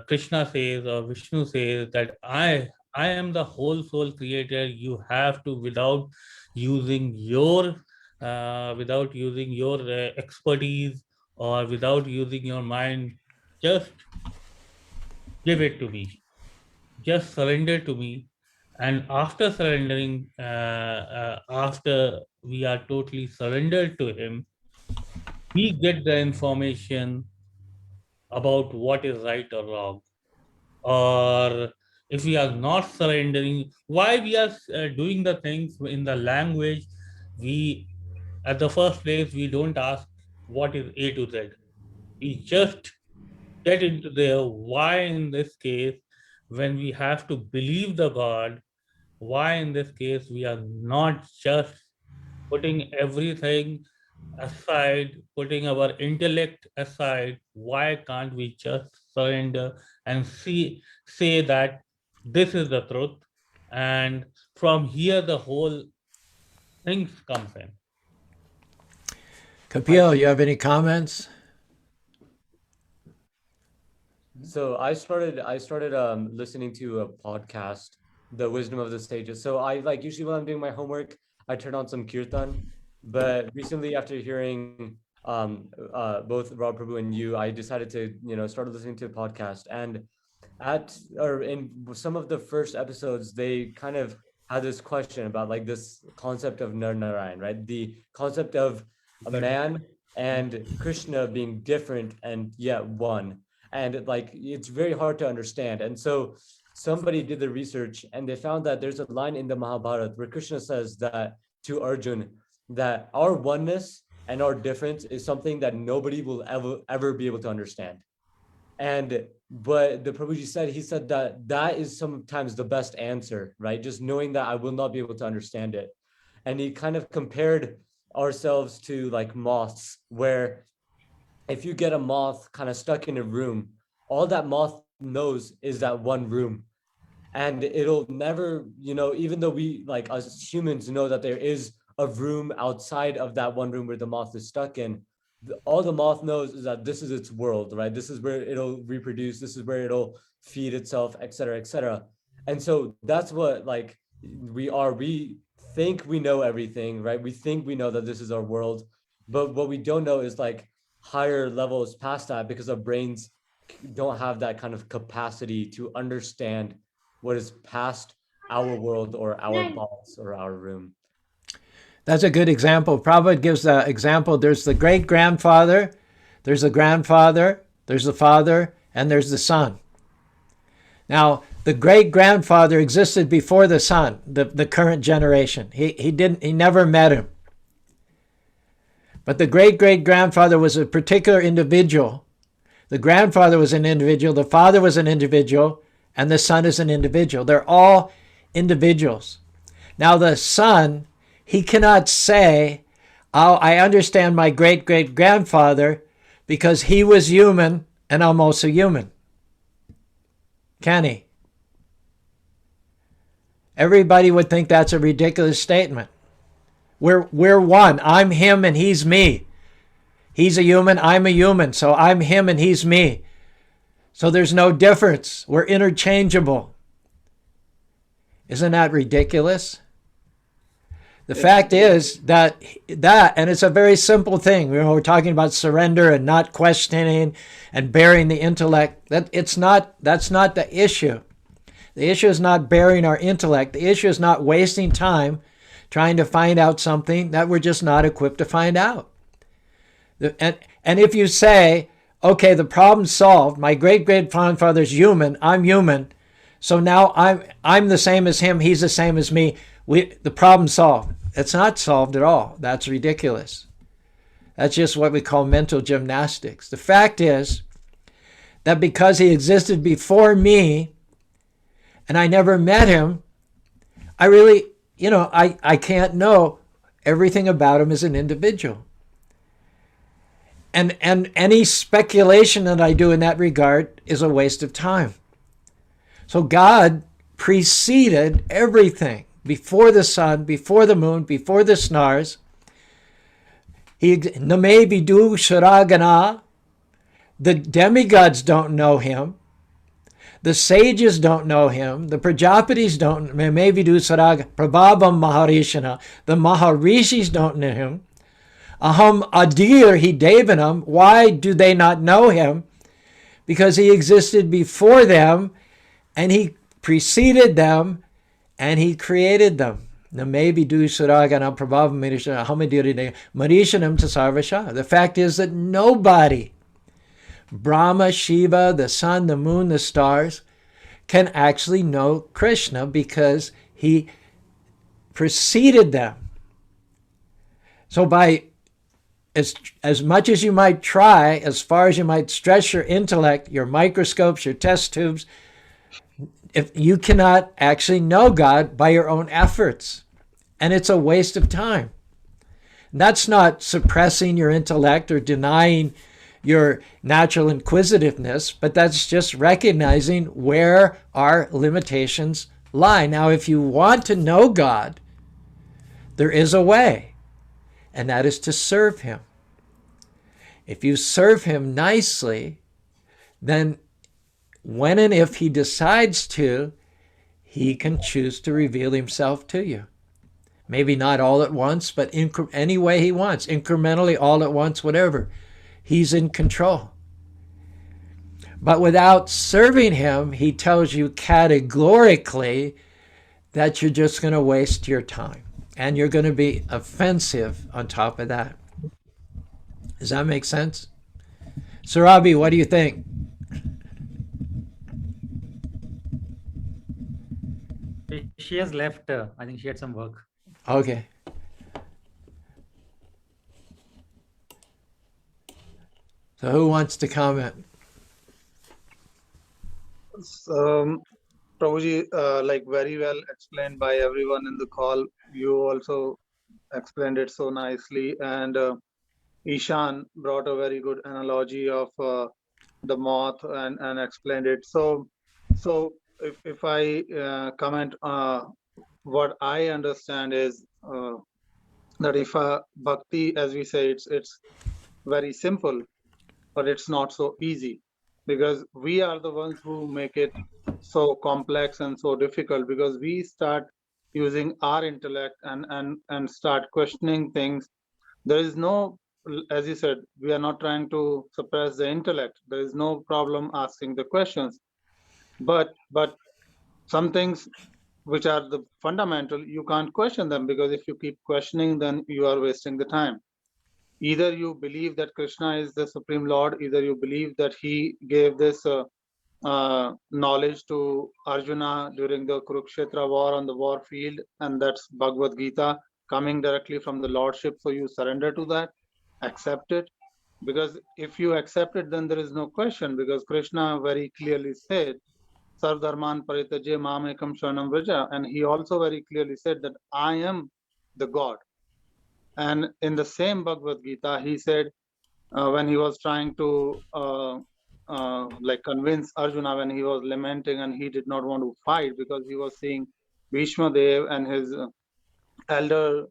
Krishna says or Vishnu says that I am the whole soul creator, you have to, without using your expertise or without using your mind, just give it to me, just surrender to me. And after surrendering, after we are totally surrendered to him, we get the information about what is right or wrong. Or if we are not surrendering, why we are doing the things in the language, we, at the first place, we don't ask what is A to Z. We just get into there. Why in this case, when we have to believe the God, why in this case we are not just putting everything aside, putting our intellect aside? Why can't we just surrender and say that this is the truth, and from here the whole things comes in. Kapil, you have any comments? So I started listening to a podcast, The Wisdom of the Sages. So I like usually when I'm doing my homework, I turn on some kirtan. But recently, after hearing both Rob Prabhu and you, I decided to start listening to a podcast. And in some of the first episodes, they kind of had this question about like this concept of Nar Narayan, right? The concept of a man and Krishna being different and yet one. And like it's very hard to understand. And so somebody did the research and they found that there's a line in the Mahabharata where Krishna says that to Arjun, that our oneness and our difference is something that nobody will ever be able to understand. But the Prabhuji said, he said that is sometimes the best answer, right? Just knowing that I will not be able to understand it. And he kind of compared ourselves to like moths, where if you get a moth kind of stuck in a room, all that moth knows is that one room. And it'll never, even though we like as humans know that there is a room outside of that one room where the moth is stuck in, all the moth knows is that this is its world, right? This is where it'll reproduce, this is where it'll feed itself, et cetera, et cetera. And so that's what like we think we know everything, right? We think we know that this is our world, but what we don't know is like higher levels past that, because our brains don't have that kind of capacity to understand what is past our world or our box or our room. That's a good example. Prabhupada gives the example. There's the great-grandfather, there's the grandfather, there's the father, and there's the son. Now, the great-grandfather existed before the son, the current generation. He never met him. But the great-great-grandfather was a particular individual. The grandfather was an individual, the father was an individual, and the son is an individual. They're all individuals. Now the son, he cannot say, oh, I understand my great-great-grandfather because he was human and I'm also human. Can he? Everybody would think that's a ridiculous statement. We're one. I'm him and he's me. He's a human, I'm a human, so I'm him and he's me. So there's no difference. We're interchangeable. Isn't that ridiculous? The fact is that, and it's a very simple thing. We're talking about surrender and not questioning and bearing the intellect. That's not the issue. The issue is not bearing our intellect. The issue is not wasting time trying to find out something that we're just not equipped to find out. And if you say, okay, the problem's solved, my great-great-grandfather's human, I'm human, so now I'm the same as him, he's the same as me, the problem's solved. It's not solved at all. That's ridiculous. That's just what we call mental gymnastics. The fact is that because he existed before me and I never met him, I really, I can't know everything about him as an individual. And any speculation that I do in that regard is a waste of time. So God preceded everything. Before the sun, before the moon, before the stars. Name vidu sharagana. The demigods don't know him. The sages don't know him. The Prajapatis don't. Maybe do Saraga. Prabhabam Maharishana. The Maharishis don't know him. Aham Adir Hi Devanam. Why do they not know him? Because he existed before them, and he preceded them, and he created them. Now maybe do Suragana Prabhavam Marishana Hamadir Marishanam to Sarvasha. The fact is that nobody, Brahma, Shiva, the sun, the moon, the stars, can actually know Krishna because he preceded them. So by as much as you might try, as far as you might stretch your intellect, your microscopes, your test tubes, if you cannot actually know God by your own efforts, and it's a waste of time. That's not suppressing your intellect or denying your natural inquisitiveness, but that's just recognizing where our limitations lie. Now, if you want to know God, there is a way, and that is to serve him. If you serve him nicely, then when and if he decides to, he can choose to reveal himself to you. Maybe not all at once, but any way he wants, incrementally, all at once, whatever. He's in control. But without serving him, he tells you categorically that you're just going to waste your time. And you're going to be offensive on top of that. Does that make sense? Sarabi, what do you think? She has left. I think she had some work. Okay. So who wants to comment? Prabhuji, like very well explained by everyone in the call. You also explained it so nicely. And Ishan brought a very good analogy of the moth and explained it. So if I comment, what I understand is that if bhakti, as we say, it's very simple, but it's not so easy, because we are the ones who make it so complex and so difficult, because we start using our intellect and start questioning things. There is no, as you said, we are not trying to suppress the intellect. There is no problem asking the questions, but some things which are the fundamental, you can't question them, because if you keep questioning, then you are wasting the time. Either you believe that Krishna is the Supreme Lord, either you believe that he gave this knowledge to Arjuna during the Kurukshetra war on the war field, and that's Bhagavad Gita coming directly from the Lordship. So you surrender to that, accept it, because if you accept it, then there is no question, because Krishna very clearly said, Sarvdharman Paritaje Mamekam Sharanam Vraja, and he also very clearly said that I am the God. And in the same Bhagavad Gita, he said, when he was trying to like convince Arjuna, when he was lamenting and he did not want to fight because he was seeing Bhishma Dev and his elder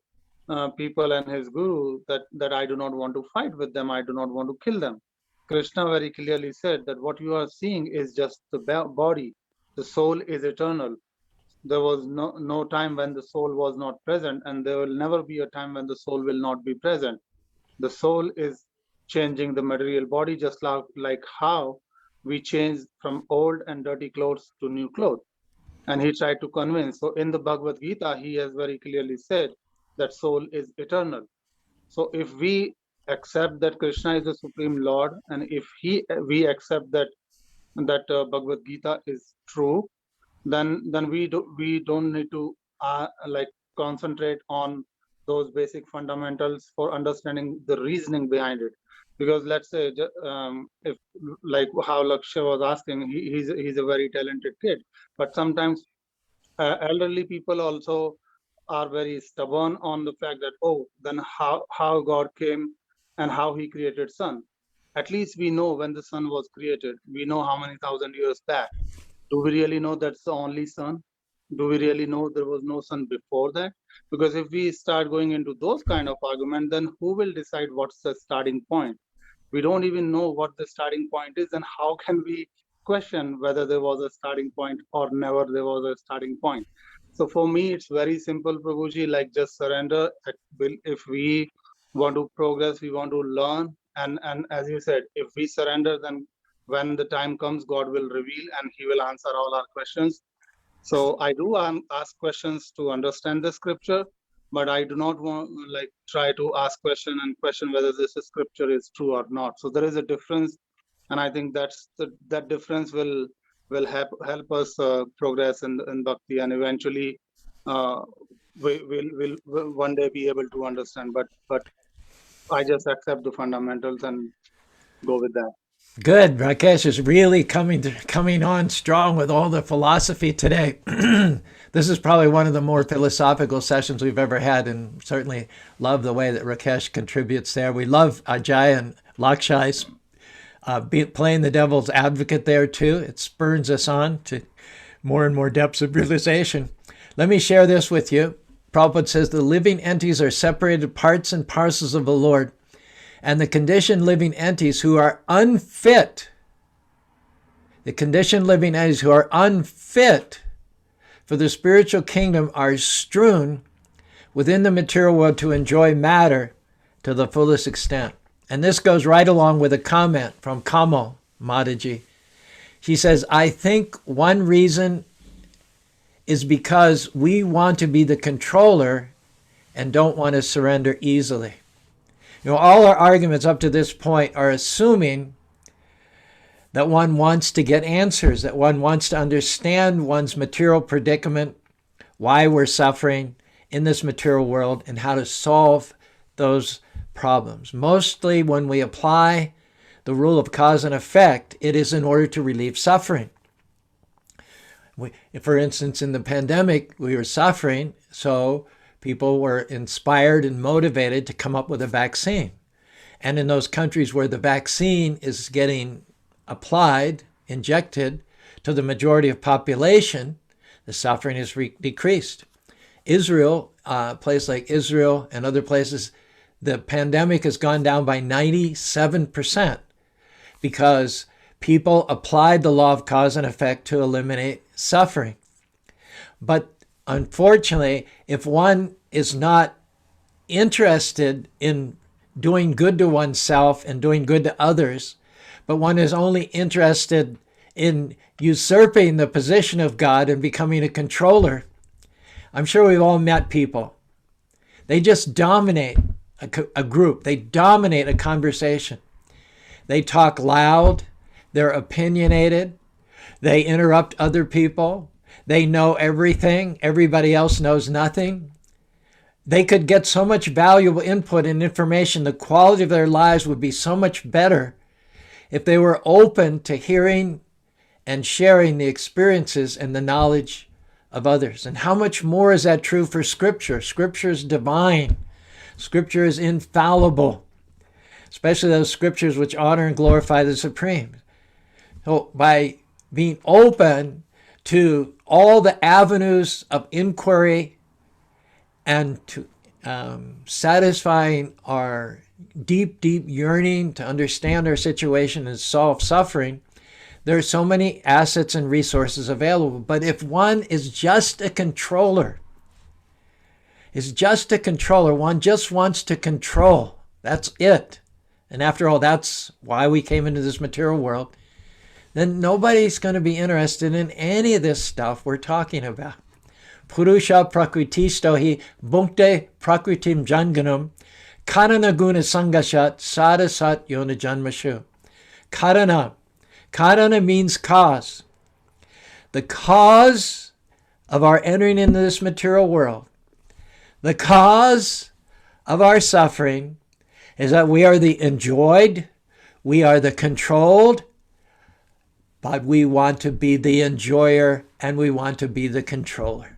people and his guru, that I do not want to fight with them, I do not want to kill them. Krishna very clearly said that what you are seeing is just the body. The soul is eternal. There was no time when the soul was not present, and there will never be a time when the soul will not be present. The soul is changing the material body, just like how we change from old and dirty clothes to new clothes. And he tried to convince. So in the Bhagavad Gita, he has very clearly said that soul is eternal. So if we accept that Krishna is the Supreme Lord, and if we accept that Bhagavad Gita is true, then we don't need to like concentrate on those basic fundamentals for understanding the reasoning behind it. Because let's say if, like how Lakshya was asking, he's a very talented kid, but sometimes elderly people also are very stubborn on the fact that, oh, then how God came and how he created sun. At least we know when the sun was created. We know how many thousand years back. Do we really know that's the only sun? Do we really know there was no sun before that? Because if we start going into those kind of argument, then who will decide what's the starting point? We don't even know what the starting point is, and how can we question whether there was a starting point or never there was a starting point. So for me, it's very simple, Prabhuji, like just surrender. If we want to progress, we want to learn. And as you said, if we surrender, then when the time comes, God will reveal and he will answer all our questions. So I do ask questions to understand the scripture, but I do not want like try to ask question whether this scripture is true or not. So there is a difference, and I think that difference will help us progress in bhakti, and eventually we'll one day be able to understand. But I just accept the fundamentals and go with that. Good. Rakesh is really coming on strong with all the philosophy today. This is probably one of the more philosophical sessions we've ever had, and certainly love the way that Rakesh contributes there. We love Ajay and Lakshai's playing the devil's advocate there too. It spurs us on to more and more depths of realization. Let me share this with you. Prabhupada says the living entities are separated parts and parcels of the Lord, and the conditioned living entities who are unfit, for the spiritual kingdom are strewn within the material world to enjoy matter to the fullest extent. And this goes right along with a comment from Kamal Mataji. She says, I think one reason is because we want to be the controller and don't want to surrender easily. You know, all our arguments up to this point are assuming that one wants to get answers, that one wants to understand one's material predicament, why we're suffering in this material world, and how to solve those problems. Mostly when we apply the rule of cause and effect, it is in order to relieve suffering. For instance, in the pandemic, we were suffering, so people were inspired and motivated to come up with a vaccine. And in those countries where the vaccine is getting applied, injected to the majority of population, the suffering is decreased. Israel, a place like Israel and other places, the pandemic has gone down by 97% because people applied the law of cause and effect to eliminate suffering. But unfortunately, if one is not interested in doing good to oneself and doing good to others, but one is only interested in usurping the position of God and becoming a controller, I'm sure we've all met people. They just dominate a group. They dominate a conversation. They talk loud. They're opinionated. They interrupt other people. They know everything. Everybody else knows nothing. They could get so much valuable input and information. The quality of their lives would be so much better if they were open to hearing and sharing the experiences and the knowledge of others. And how much more is that true for Scripture? Scripture is divine. Scripture is infallible, especially those scriptures which honor and glorify the Supreme. So by being open to all the avenues of inquiry and to satisfying our deep yearning to understand our situation and solve suffering, there are so many assets and resources available. But if one is just a controller, one just wants to control, that's it. And after all, that's why we came into this material world, then nobody's going to be interested in any of this stuff we're talking about. Purusha prakritisto hi bhunkte prakritim janganam karana guna sangashat sadasat yona janmashu. Karana means cause. The cause of our entering into this material world, the cause of our suffering is that we are the enjoyed, we are the controlled, but we want to be the enjoyer and we want to be the controller.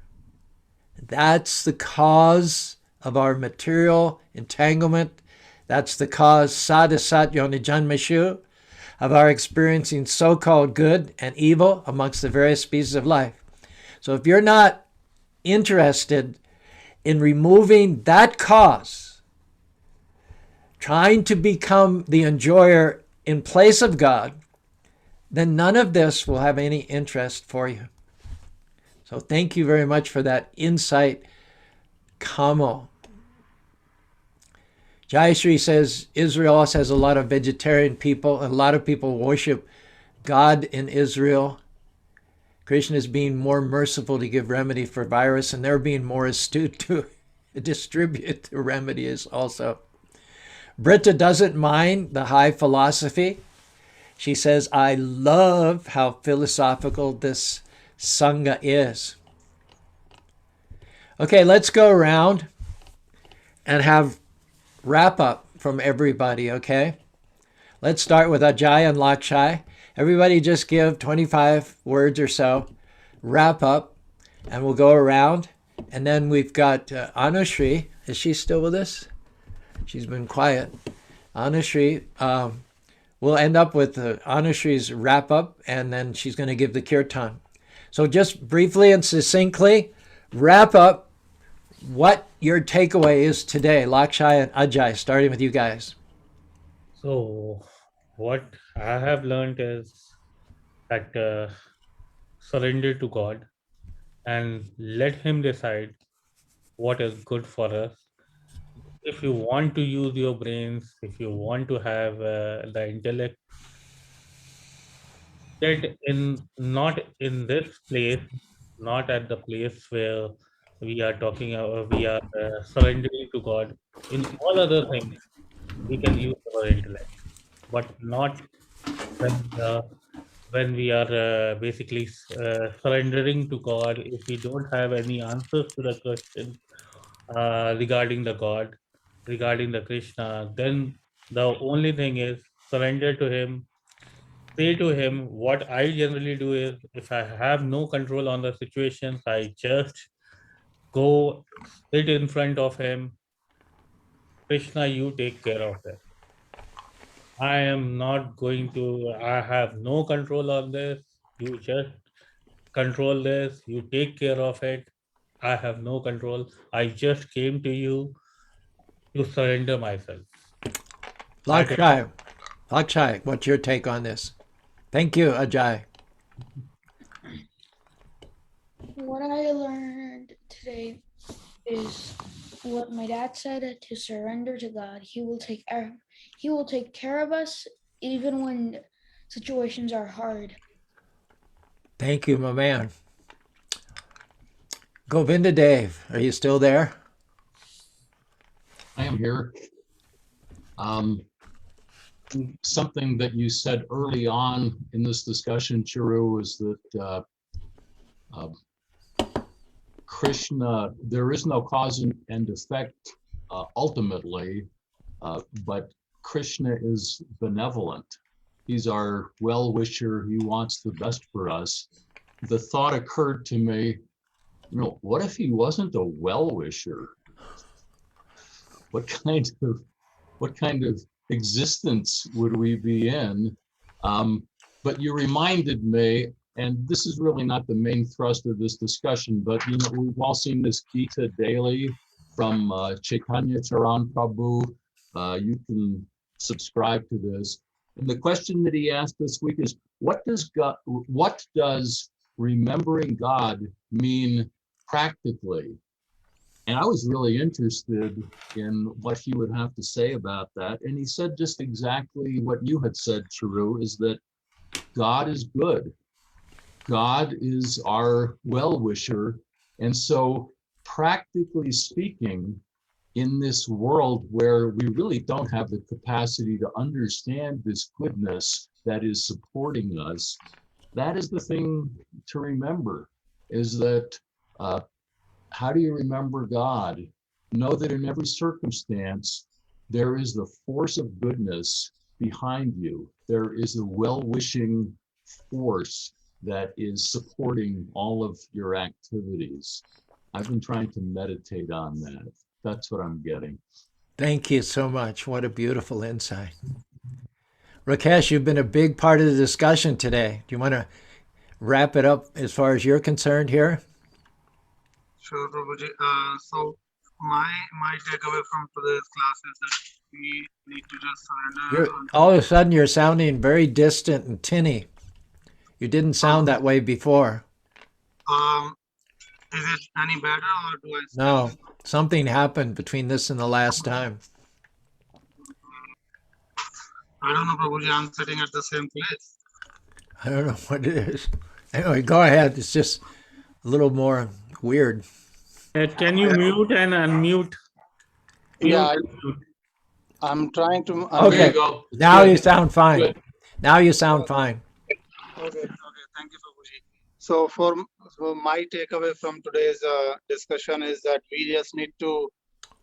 That's the cause of our material entanglement. That's the cause, sadasat yona janmashu, of our experiencing so-called good and evil amongst the various species of life. So if you're not interested in removing that cause, trying to become the enjoyer in place of God, then none of this will have any interest for you. So thank you very much for that insight, Kamal. Jayashree says Israel also has a lot of vegetarian people, and a lot of people worship God in Israel. Krishna is being more merciful to give remedy for virus, and they're being more astute to distribute the remedies also. Britta doesn't mind the high philosophy. She says, I love how philosophical this Sanga is. Okay, let's go around and have wrap up from everybody, okay? Let's start with Ajay and Lakshai. Everybody just give 25 words or so, wrap up, and we'll go around. And then we've got Anushri. Is she still with us? She's been quiet. Anushri, we'll end up with Anushri's wrap up, and then she's going to give the kirtan. So just briefly and succinctly, wrap up what your takeaway is today. Lakshai and Ajay, starting with you guys. So, what I have learned is that surrender to God and let Him decide what is good for us. If you want to use your brains, if you want to have the intellect, that in not in this place, not at the place where we are talking, we are surrendering to God. In all other things, we can use our intellect, but not when when we are basically surrendering to God. If we don't have any answers to the question regarding the God, regarding the Krishna, then the only thing is surrender to Him. Say to Him, what I generally do is, if I have no control on the situations, I just go sit in front of Him. Krishna, you take care of it. I am not going to, I have no control on this. You just control this. You take care of it. I have no control. I just came to you to surrender myself. Lakshai, what's your take on this? Thank you, Ajay. What I learned today is what my dad said, to surrender to God. He will take care of us even when situations are hard. Thank you, my man. Govinda Dave, are you still there? I am here. Something that you said early on in this discussion, Caru, is that Krishna, there is no cause and effect ultimately, but Krishna is benevolent. He's our well-wisher. He wants the best for us. The thought occurred to me, what if he wasn't a well-wisher? What kind of existence would we be in? But you reminded me, and this is really not the main thrust of this discussion, but we've all seen this Gita daily from Chaitanya Charan Prabhu. You can subscribe to this. And the question that he asked this week is, what does remembering God mean practically? And I was really interested in what he would have to say about that. And he said just exactly what you had said, Caru, is that God is good. God is our well-wisher. And so practically speaking, in this world where we really don't have the capacity to understand this goodness that is supporting us, that is the thing to remember, is that how do you remember God? Know that in every circumstance, there is the force of goodness behind you. There is a well-wishing force that is supporting all of your activities. I've been trying to meditate on that. That's what I'm getting. Thank you so much. What a beautiful insight. Rakesh, you've been a big part of the discussion today. Do you want to wrap it up as far as you're concerned here? Sure, Prabhuji. So my takeaway from today's class is that we need to just surrender. All of a sudden, you're sounding very distant and tinny. You didn't sound that way before. Is it any better, or do I still? No, something happened between this and the last time. I don't know, Prabhuji. I'm sitting at the same place. I don't know what it is. Anyway, go ahead. It's just a little more weird. Can you mute and unmute? Yeah, Mute. I'm trying to. Okay, now you sound fine. Good. Now you sound fine. Okay. Thank you, Prabhuji. So for my takeaway from today's discussion is that we just need to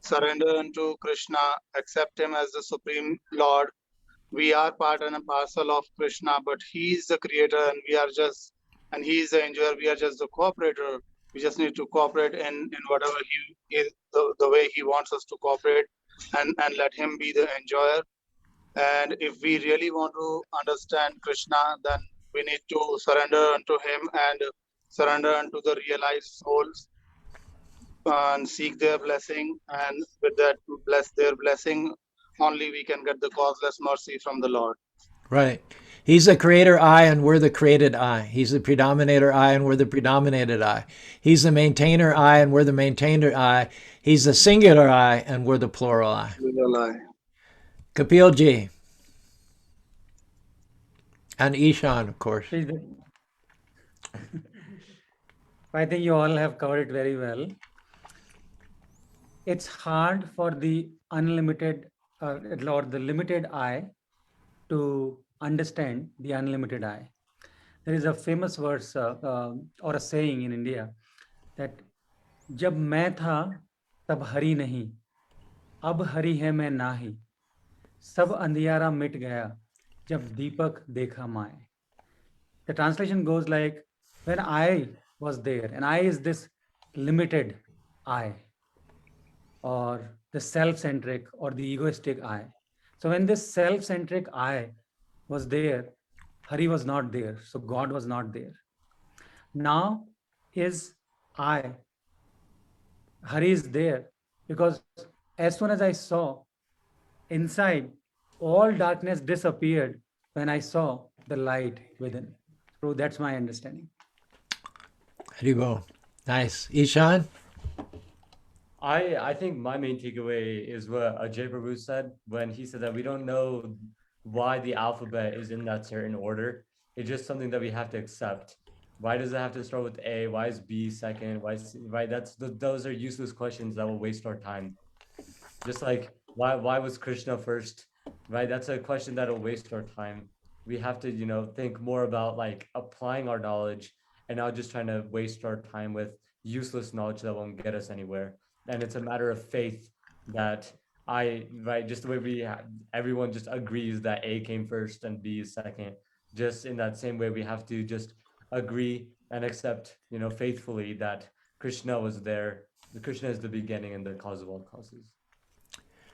surrender unto Krishna, accept him as the Supreme Lord. We are part and a parcel of Krishna, but he is the creator and we are just, and he is the enjoyer. We are just the cooperator. We just need to cooperate in whatever he is, the way he wants us to cooperate, and let him be the enjoyer. And if we really want to understand Krishna, then we need to surrender unto him and surrender unto the realized souls and seek their blessing. And with that, bless their blessing, only we can get the causeless mercy from the Lord. Right. He's the creator I and we're the created I. He's the predominator I and we're the predominated I. He's the maintainer I and we're the maintainer I. He's the singular I and we're the plural I. Kapil Ji. And Ishan, of course. I think you all have covered it very well. It's hard for the unlimited or the limited I to understand the unlimited I. There is a famous verse or a saying in India that जब मैं था तब हरि नहीं, अब हरि है मैं नाही, सब अंधियारा मिट गया जब दीपक देखा माए. The translation goes like, when I was there, and I is this limited I, or the self-centric or the egoistic I. So when this self-centric I was there, Hari was not there, so God was not there. Now is I, Hari is there, because as soon as I saw inside, all darkness disappeared when I saw the light within. So that's my understanding. Haribo. Nice. Ishan? I think my main takeaway is what Ajay Prabhu said when he said that we don't know why the alphabet is in that certain order. It's just something that we have to accept. Why does it have to start with A? Why is B second? Why is C? Right? Those are useless questions that will waste our time. Just like why was Krishna first? Right? That's a question that'll waste our time. We have to, think more about like applying our knowledge and not just trying to waste our time with useless knowledge that won't get us anywhere. And it's a matter of faith that just the way everyone just agrees that A came first and B is second. Just in that same way, we have to just agree and accept, faithfully that Krishna was there. Krishna is the beginning and the cause of all causes.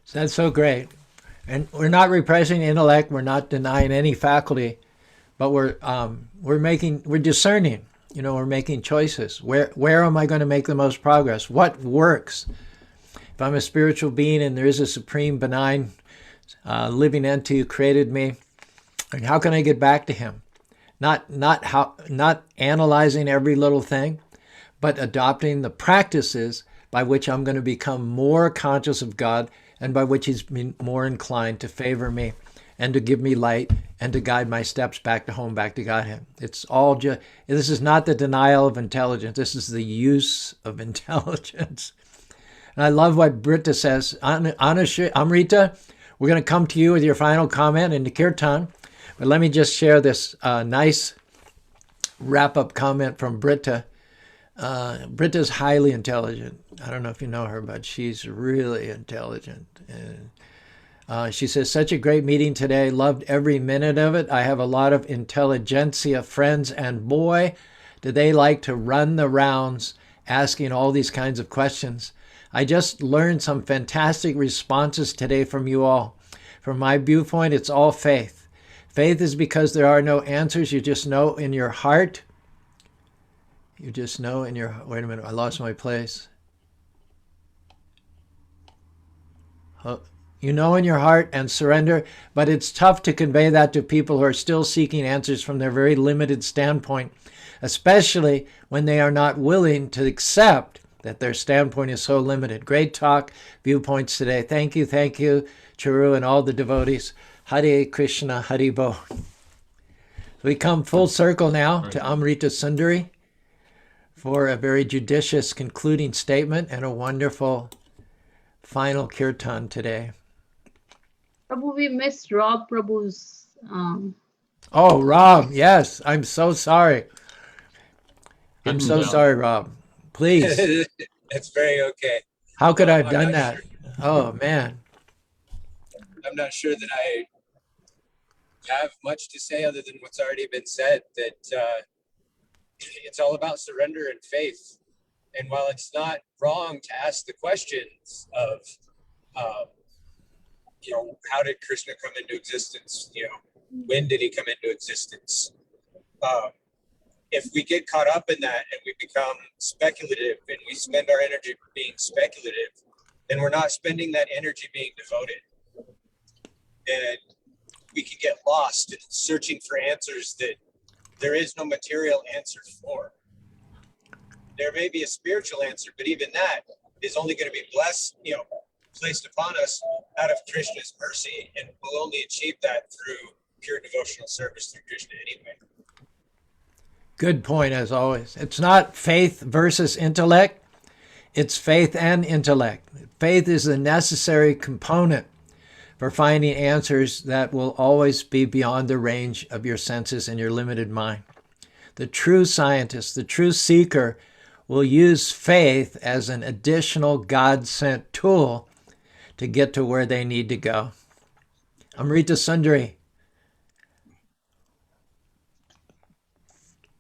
So that's so great. And we're not repressing intellect. We're not denying any faculty, but we're discerning. We're making choices. Where am I going to make the most progress? What works? If I'm a spiritual being and there is a supreme benign living entity who created me, and how can I get back to him? Not analyzing every little thing, but adopting the practices by which I'm going to become more conscious of God and by which he's more inclined to favor me and to give me light and to guide my steps back to home, back to Godhead. It's all just, this is not the denial of intelligence. This is the use of intelligence. And I love what Britta says. Amrita, we're going to come to you with your final comment in the Kirtan. But let me just share this nice wrap-up comment from Britta. Britta's highly intelligent. I don't know if you know her, but she's really intelligent. And she says, such a great meeting today. Loved every minute of it. I have a lot of intelligentsia friends, and boy, do they like to run the rounds asking all these kinds of questions. I just learned some fantastic responses today from you all. From my viewpoint, it's all faith. Faith is because there are no answers. You just know in your heart. You just know in your... Wait a minute, I lost my place. You know in your heart and surrender, but it's tough to convey that to people who are still seeking answers from their very limited standpoint, especially when they are not willing to accept that their standpoint is so limited. Great talk, viewpoints today. Thank you, Caru, and all the devotees. Hare Krishna, Hare Bo. We come full circle now to Amrita Sundari for a very judicious concluding statement and a wonderful final kirtan today. Prabhu, we missed Rob Prabhu's. Oh, Rob, yes, I'm so sorry. I'm so sorry, Rob. Please. It's very okay. How could I have I'm done not that? sure. Oh, man. I'm not sure that I have much to say other than what's already been said, that it's all about surrender and faith. And while it's not wrong to ask the questions of, how did Krishna come into existence? When did he come into existence? If we get caught up in that and we become speculative and we spend our energy being speculative, then we're not spending that energy being devoted. And we can get lost in searching for answers that there is no material answer for. There may be a spiritual answer, but even that is only going to be placed upon us out of Krishna's mercy, and we'll only achieve that through pure devotional service through Krishna anyway. Good point, as always. It's not faith versus intellect. It's faith and intellect. Faith is a necessary component for finding answers that will always be beyond the range of your senses and your limited mind. The true scientist, the true seeker, will use faith as an additional God-sent tool to get to where they need to go. Amrita Sundari.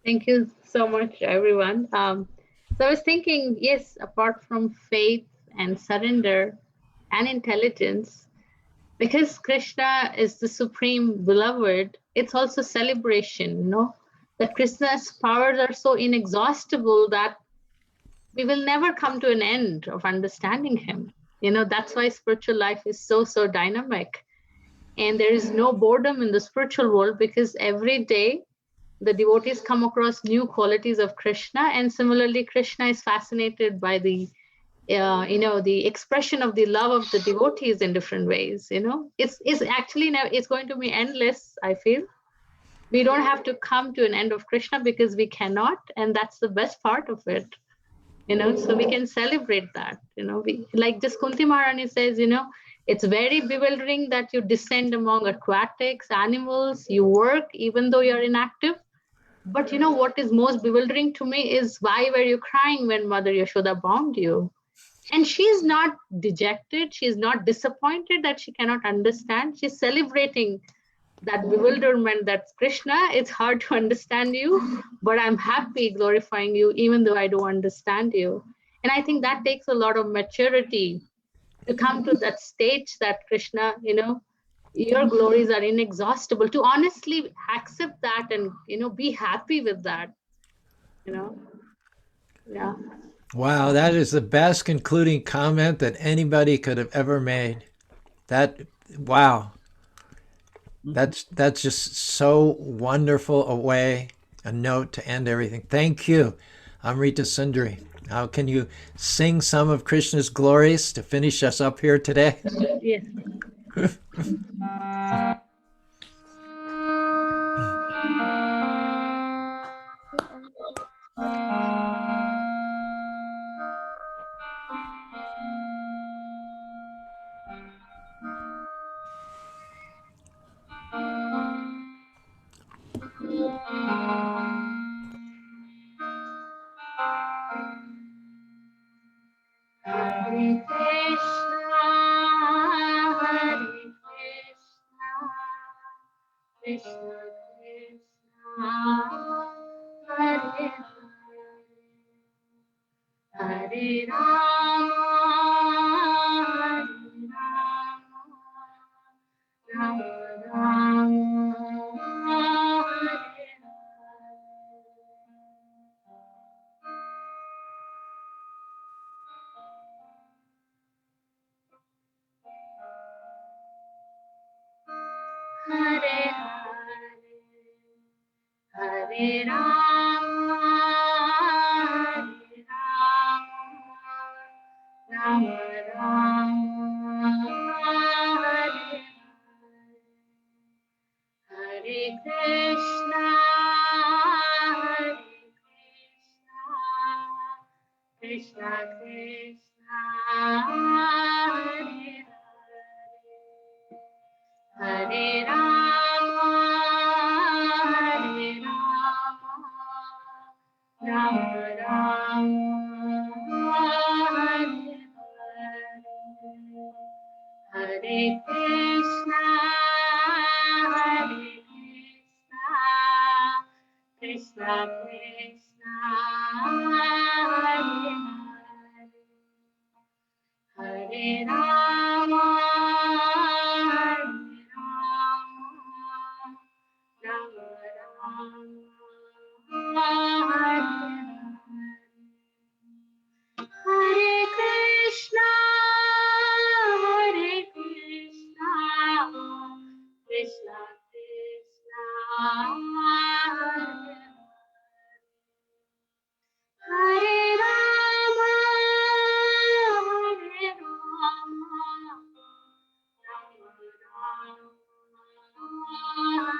Thank you so much, everyone. So I was thinking, yes, apart from faith and surrender and intelligence, because Krishna is the supreme beloved, it's also celebration, that Krishna's powers are so inexhaustible that we will never come to an end of understanding him. That's why spiritual life is so dynamic. And there is no boredom in the spiritual world, because every day the devotees come across new qualities of Krishna. And similarly, Krishna is fascinated by the expression of the love of the devotees in different ways. It's actually, it's going to be endless, I feel. We don't have to come to an end of Krishna, because we cannot. And that's the best part of it. So we can celebrate that. Like just Kunti Maharani says, it's very bewildering that you descend among aquatics, animals, you work even though you're inactive. But what is most bewildering to me is, why were you crying when Mother Yashoda bound you? And she's not dejected. She's not disappointed that she cannot understand. She's celebrating that bewilderment, that Krishna, it's hard to understand you, but I'm happy glorifying you, even though I don't understand you. And I think that takes a lot of maturity to come to that stage that Krishna, your glories are inexhaustible, to honestly accept that and, be happy with that, Yeah. Wow, that is the best concluding comment that anybody could have ever made. Wow. That's just so wonderful a note to end everything. Thank you, Amrita Sundari. Now, can you sing some of Krishna's glories to finish us up here today? Yes. Hare Krishna, Hare Krishna, Krishna Krishna, Hare Hare, Hare Rama, Rama Rama, Hare Hare. Hare Rama, Rama Rama, Hare Hare Krishna, Krishna Krishna, Hare Hare Rama, Rama Rama, Hare Krishna, Krishna Krishna, Hare Hare Rama, Rama Rama, Hare Krishna, Krishna Krishna, Hare Rama, Rama Rama,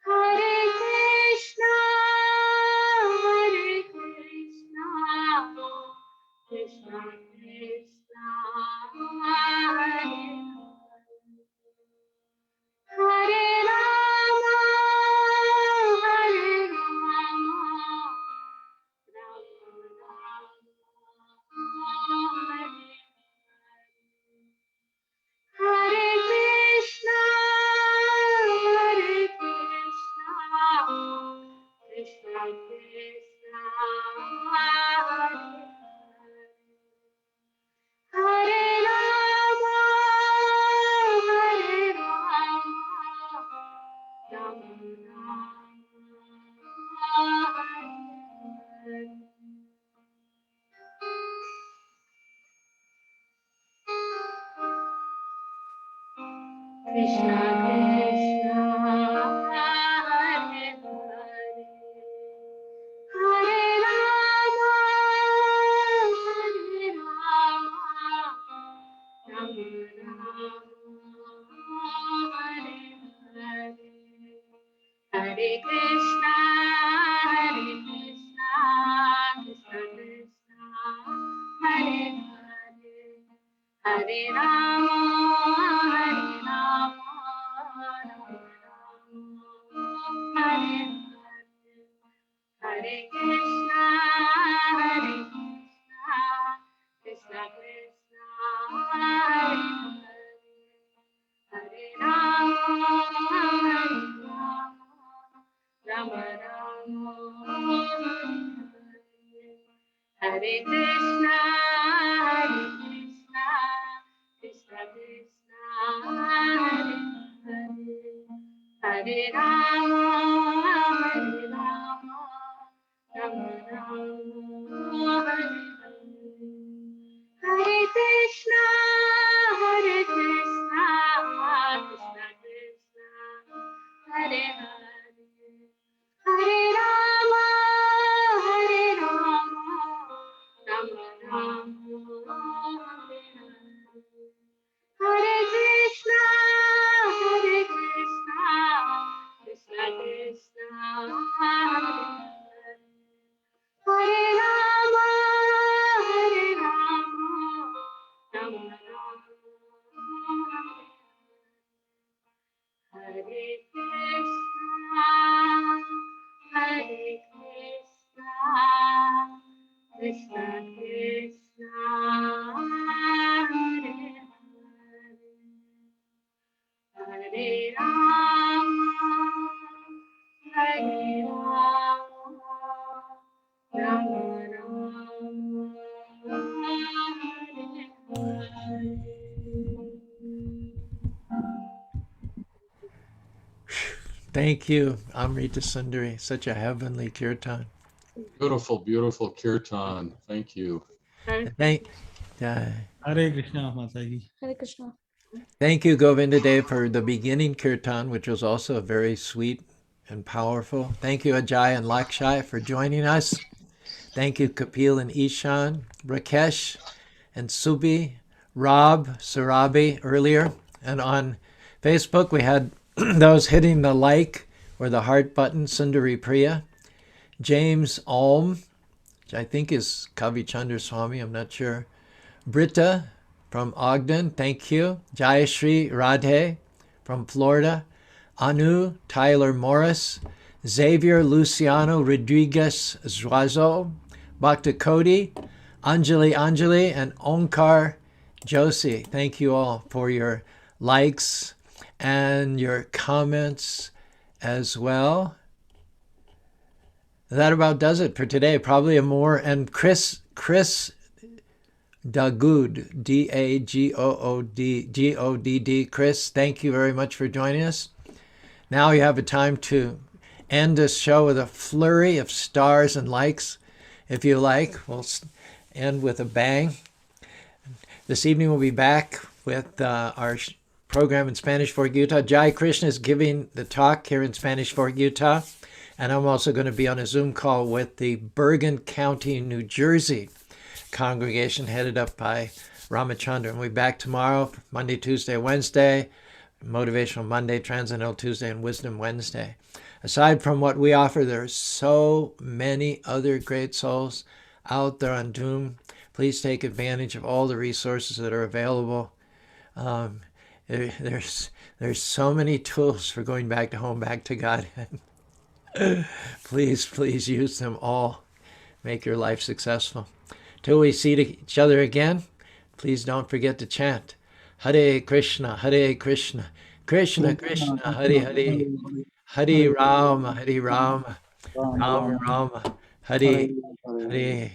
Hare Krishna, Krishna Krishna, Hare Rama, Hare Krishna, Krishna Krishna, Hare Rama, Rama Krishna Krishna, Hare Hare Rama, Rama Rama, Hare Krishna, Krishna Krishna, Hare Hare Rama, Rama Rama, Hare Krishna, Krishna Krishna, Hare Rama, Rama Rama, Hare Krishna, Krishna Krishna, Hare Rama, Rama Rama, Hare Krishna, Krishna Krishna, Hare Hare Rama, Rama Rama, Hare Krishna, Krishna Krishna, Hare Rama, Rama Rama, Hare Krishna, Krishna Krishna, Hare Rama, Rama Rama, Thank you, Amrita Sundari. Such a heavenly kirtan. Beautiful, beautiful kirtan. Thank you. Thank, Hare Krishna, Mataji. Hare Krishna. Thank you, Govinda Dev, for the beginning kirtan, which was also very sweet and powerful. Thank you, Ajay and Lakshai, for joining us. Thank you, Kapil and Ishan, Rakesh and Subi, Rob, Sarabi earlier. And on Facebook, we had those hitting the like or the heart button, Sundari Priya, James Alm, which I think is Kavi Chandra Swami, I'm not sure. Britta from Ogden, thank you. Jayashri Radhe from Florida. Anu Tyler Morris. Xavier Luciano Rodriguez Zuazo. Bhakta Cody. Anjali, and Onkar Josie. Thank you all for your likes and your comments as well. That about does it for today. Probably a more, and Chris Dagood, Dagood, Chris, thank you very much for joining us. Now you have a time to end this show with a flurry of stars and likes, if you like. We'll end with a bang. This evening we'll be back with our program in Spanish Fork, Utah. Jai Krishna is giving the talk here in Spanish Fork, Utah. And I'm also going to be on a Zoom call with the Bergen County, New Jersey congregation headed up by Ramachandra. And we'll be back tomorrow, Monday, Tuesday, Wednesday, Motivational Monday, Transcendental Tuesday, and Wisdom Wednesday. Aside from what we offer, there are so many other great souls out there on Doom. Please take advantage of all the resources that are available. There's so many tools for going back to home, back to God. Please use them all. Make your life successful. Till we see each other again, please don't forget to chant Hare Krishna, Krishna Krishna, Hare Hare, Hare Rama, Rama, Rama, Hare Hare.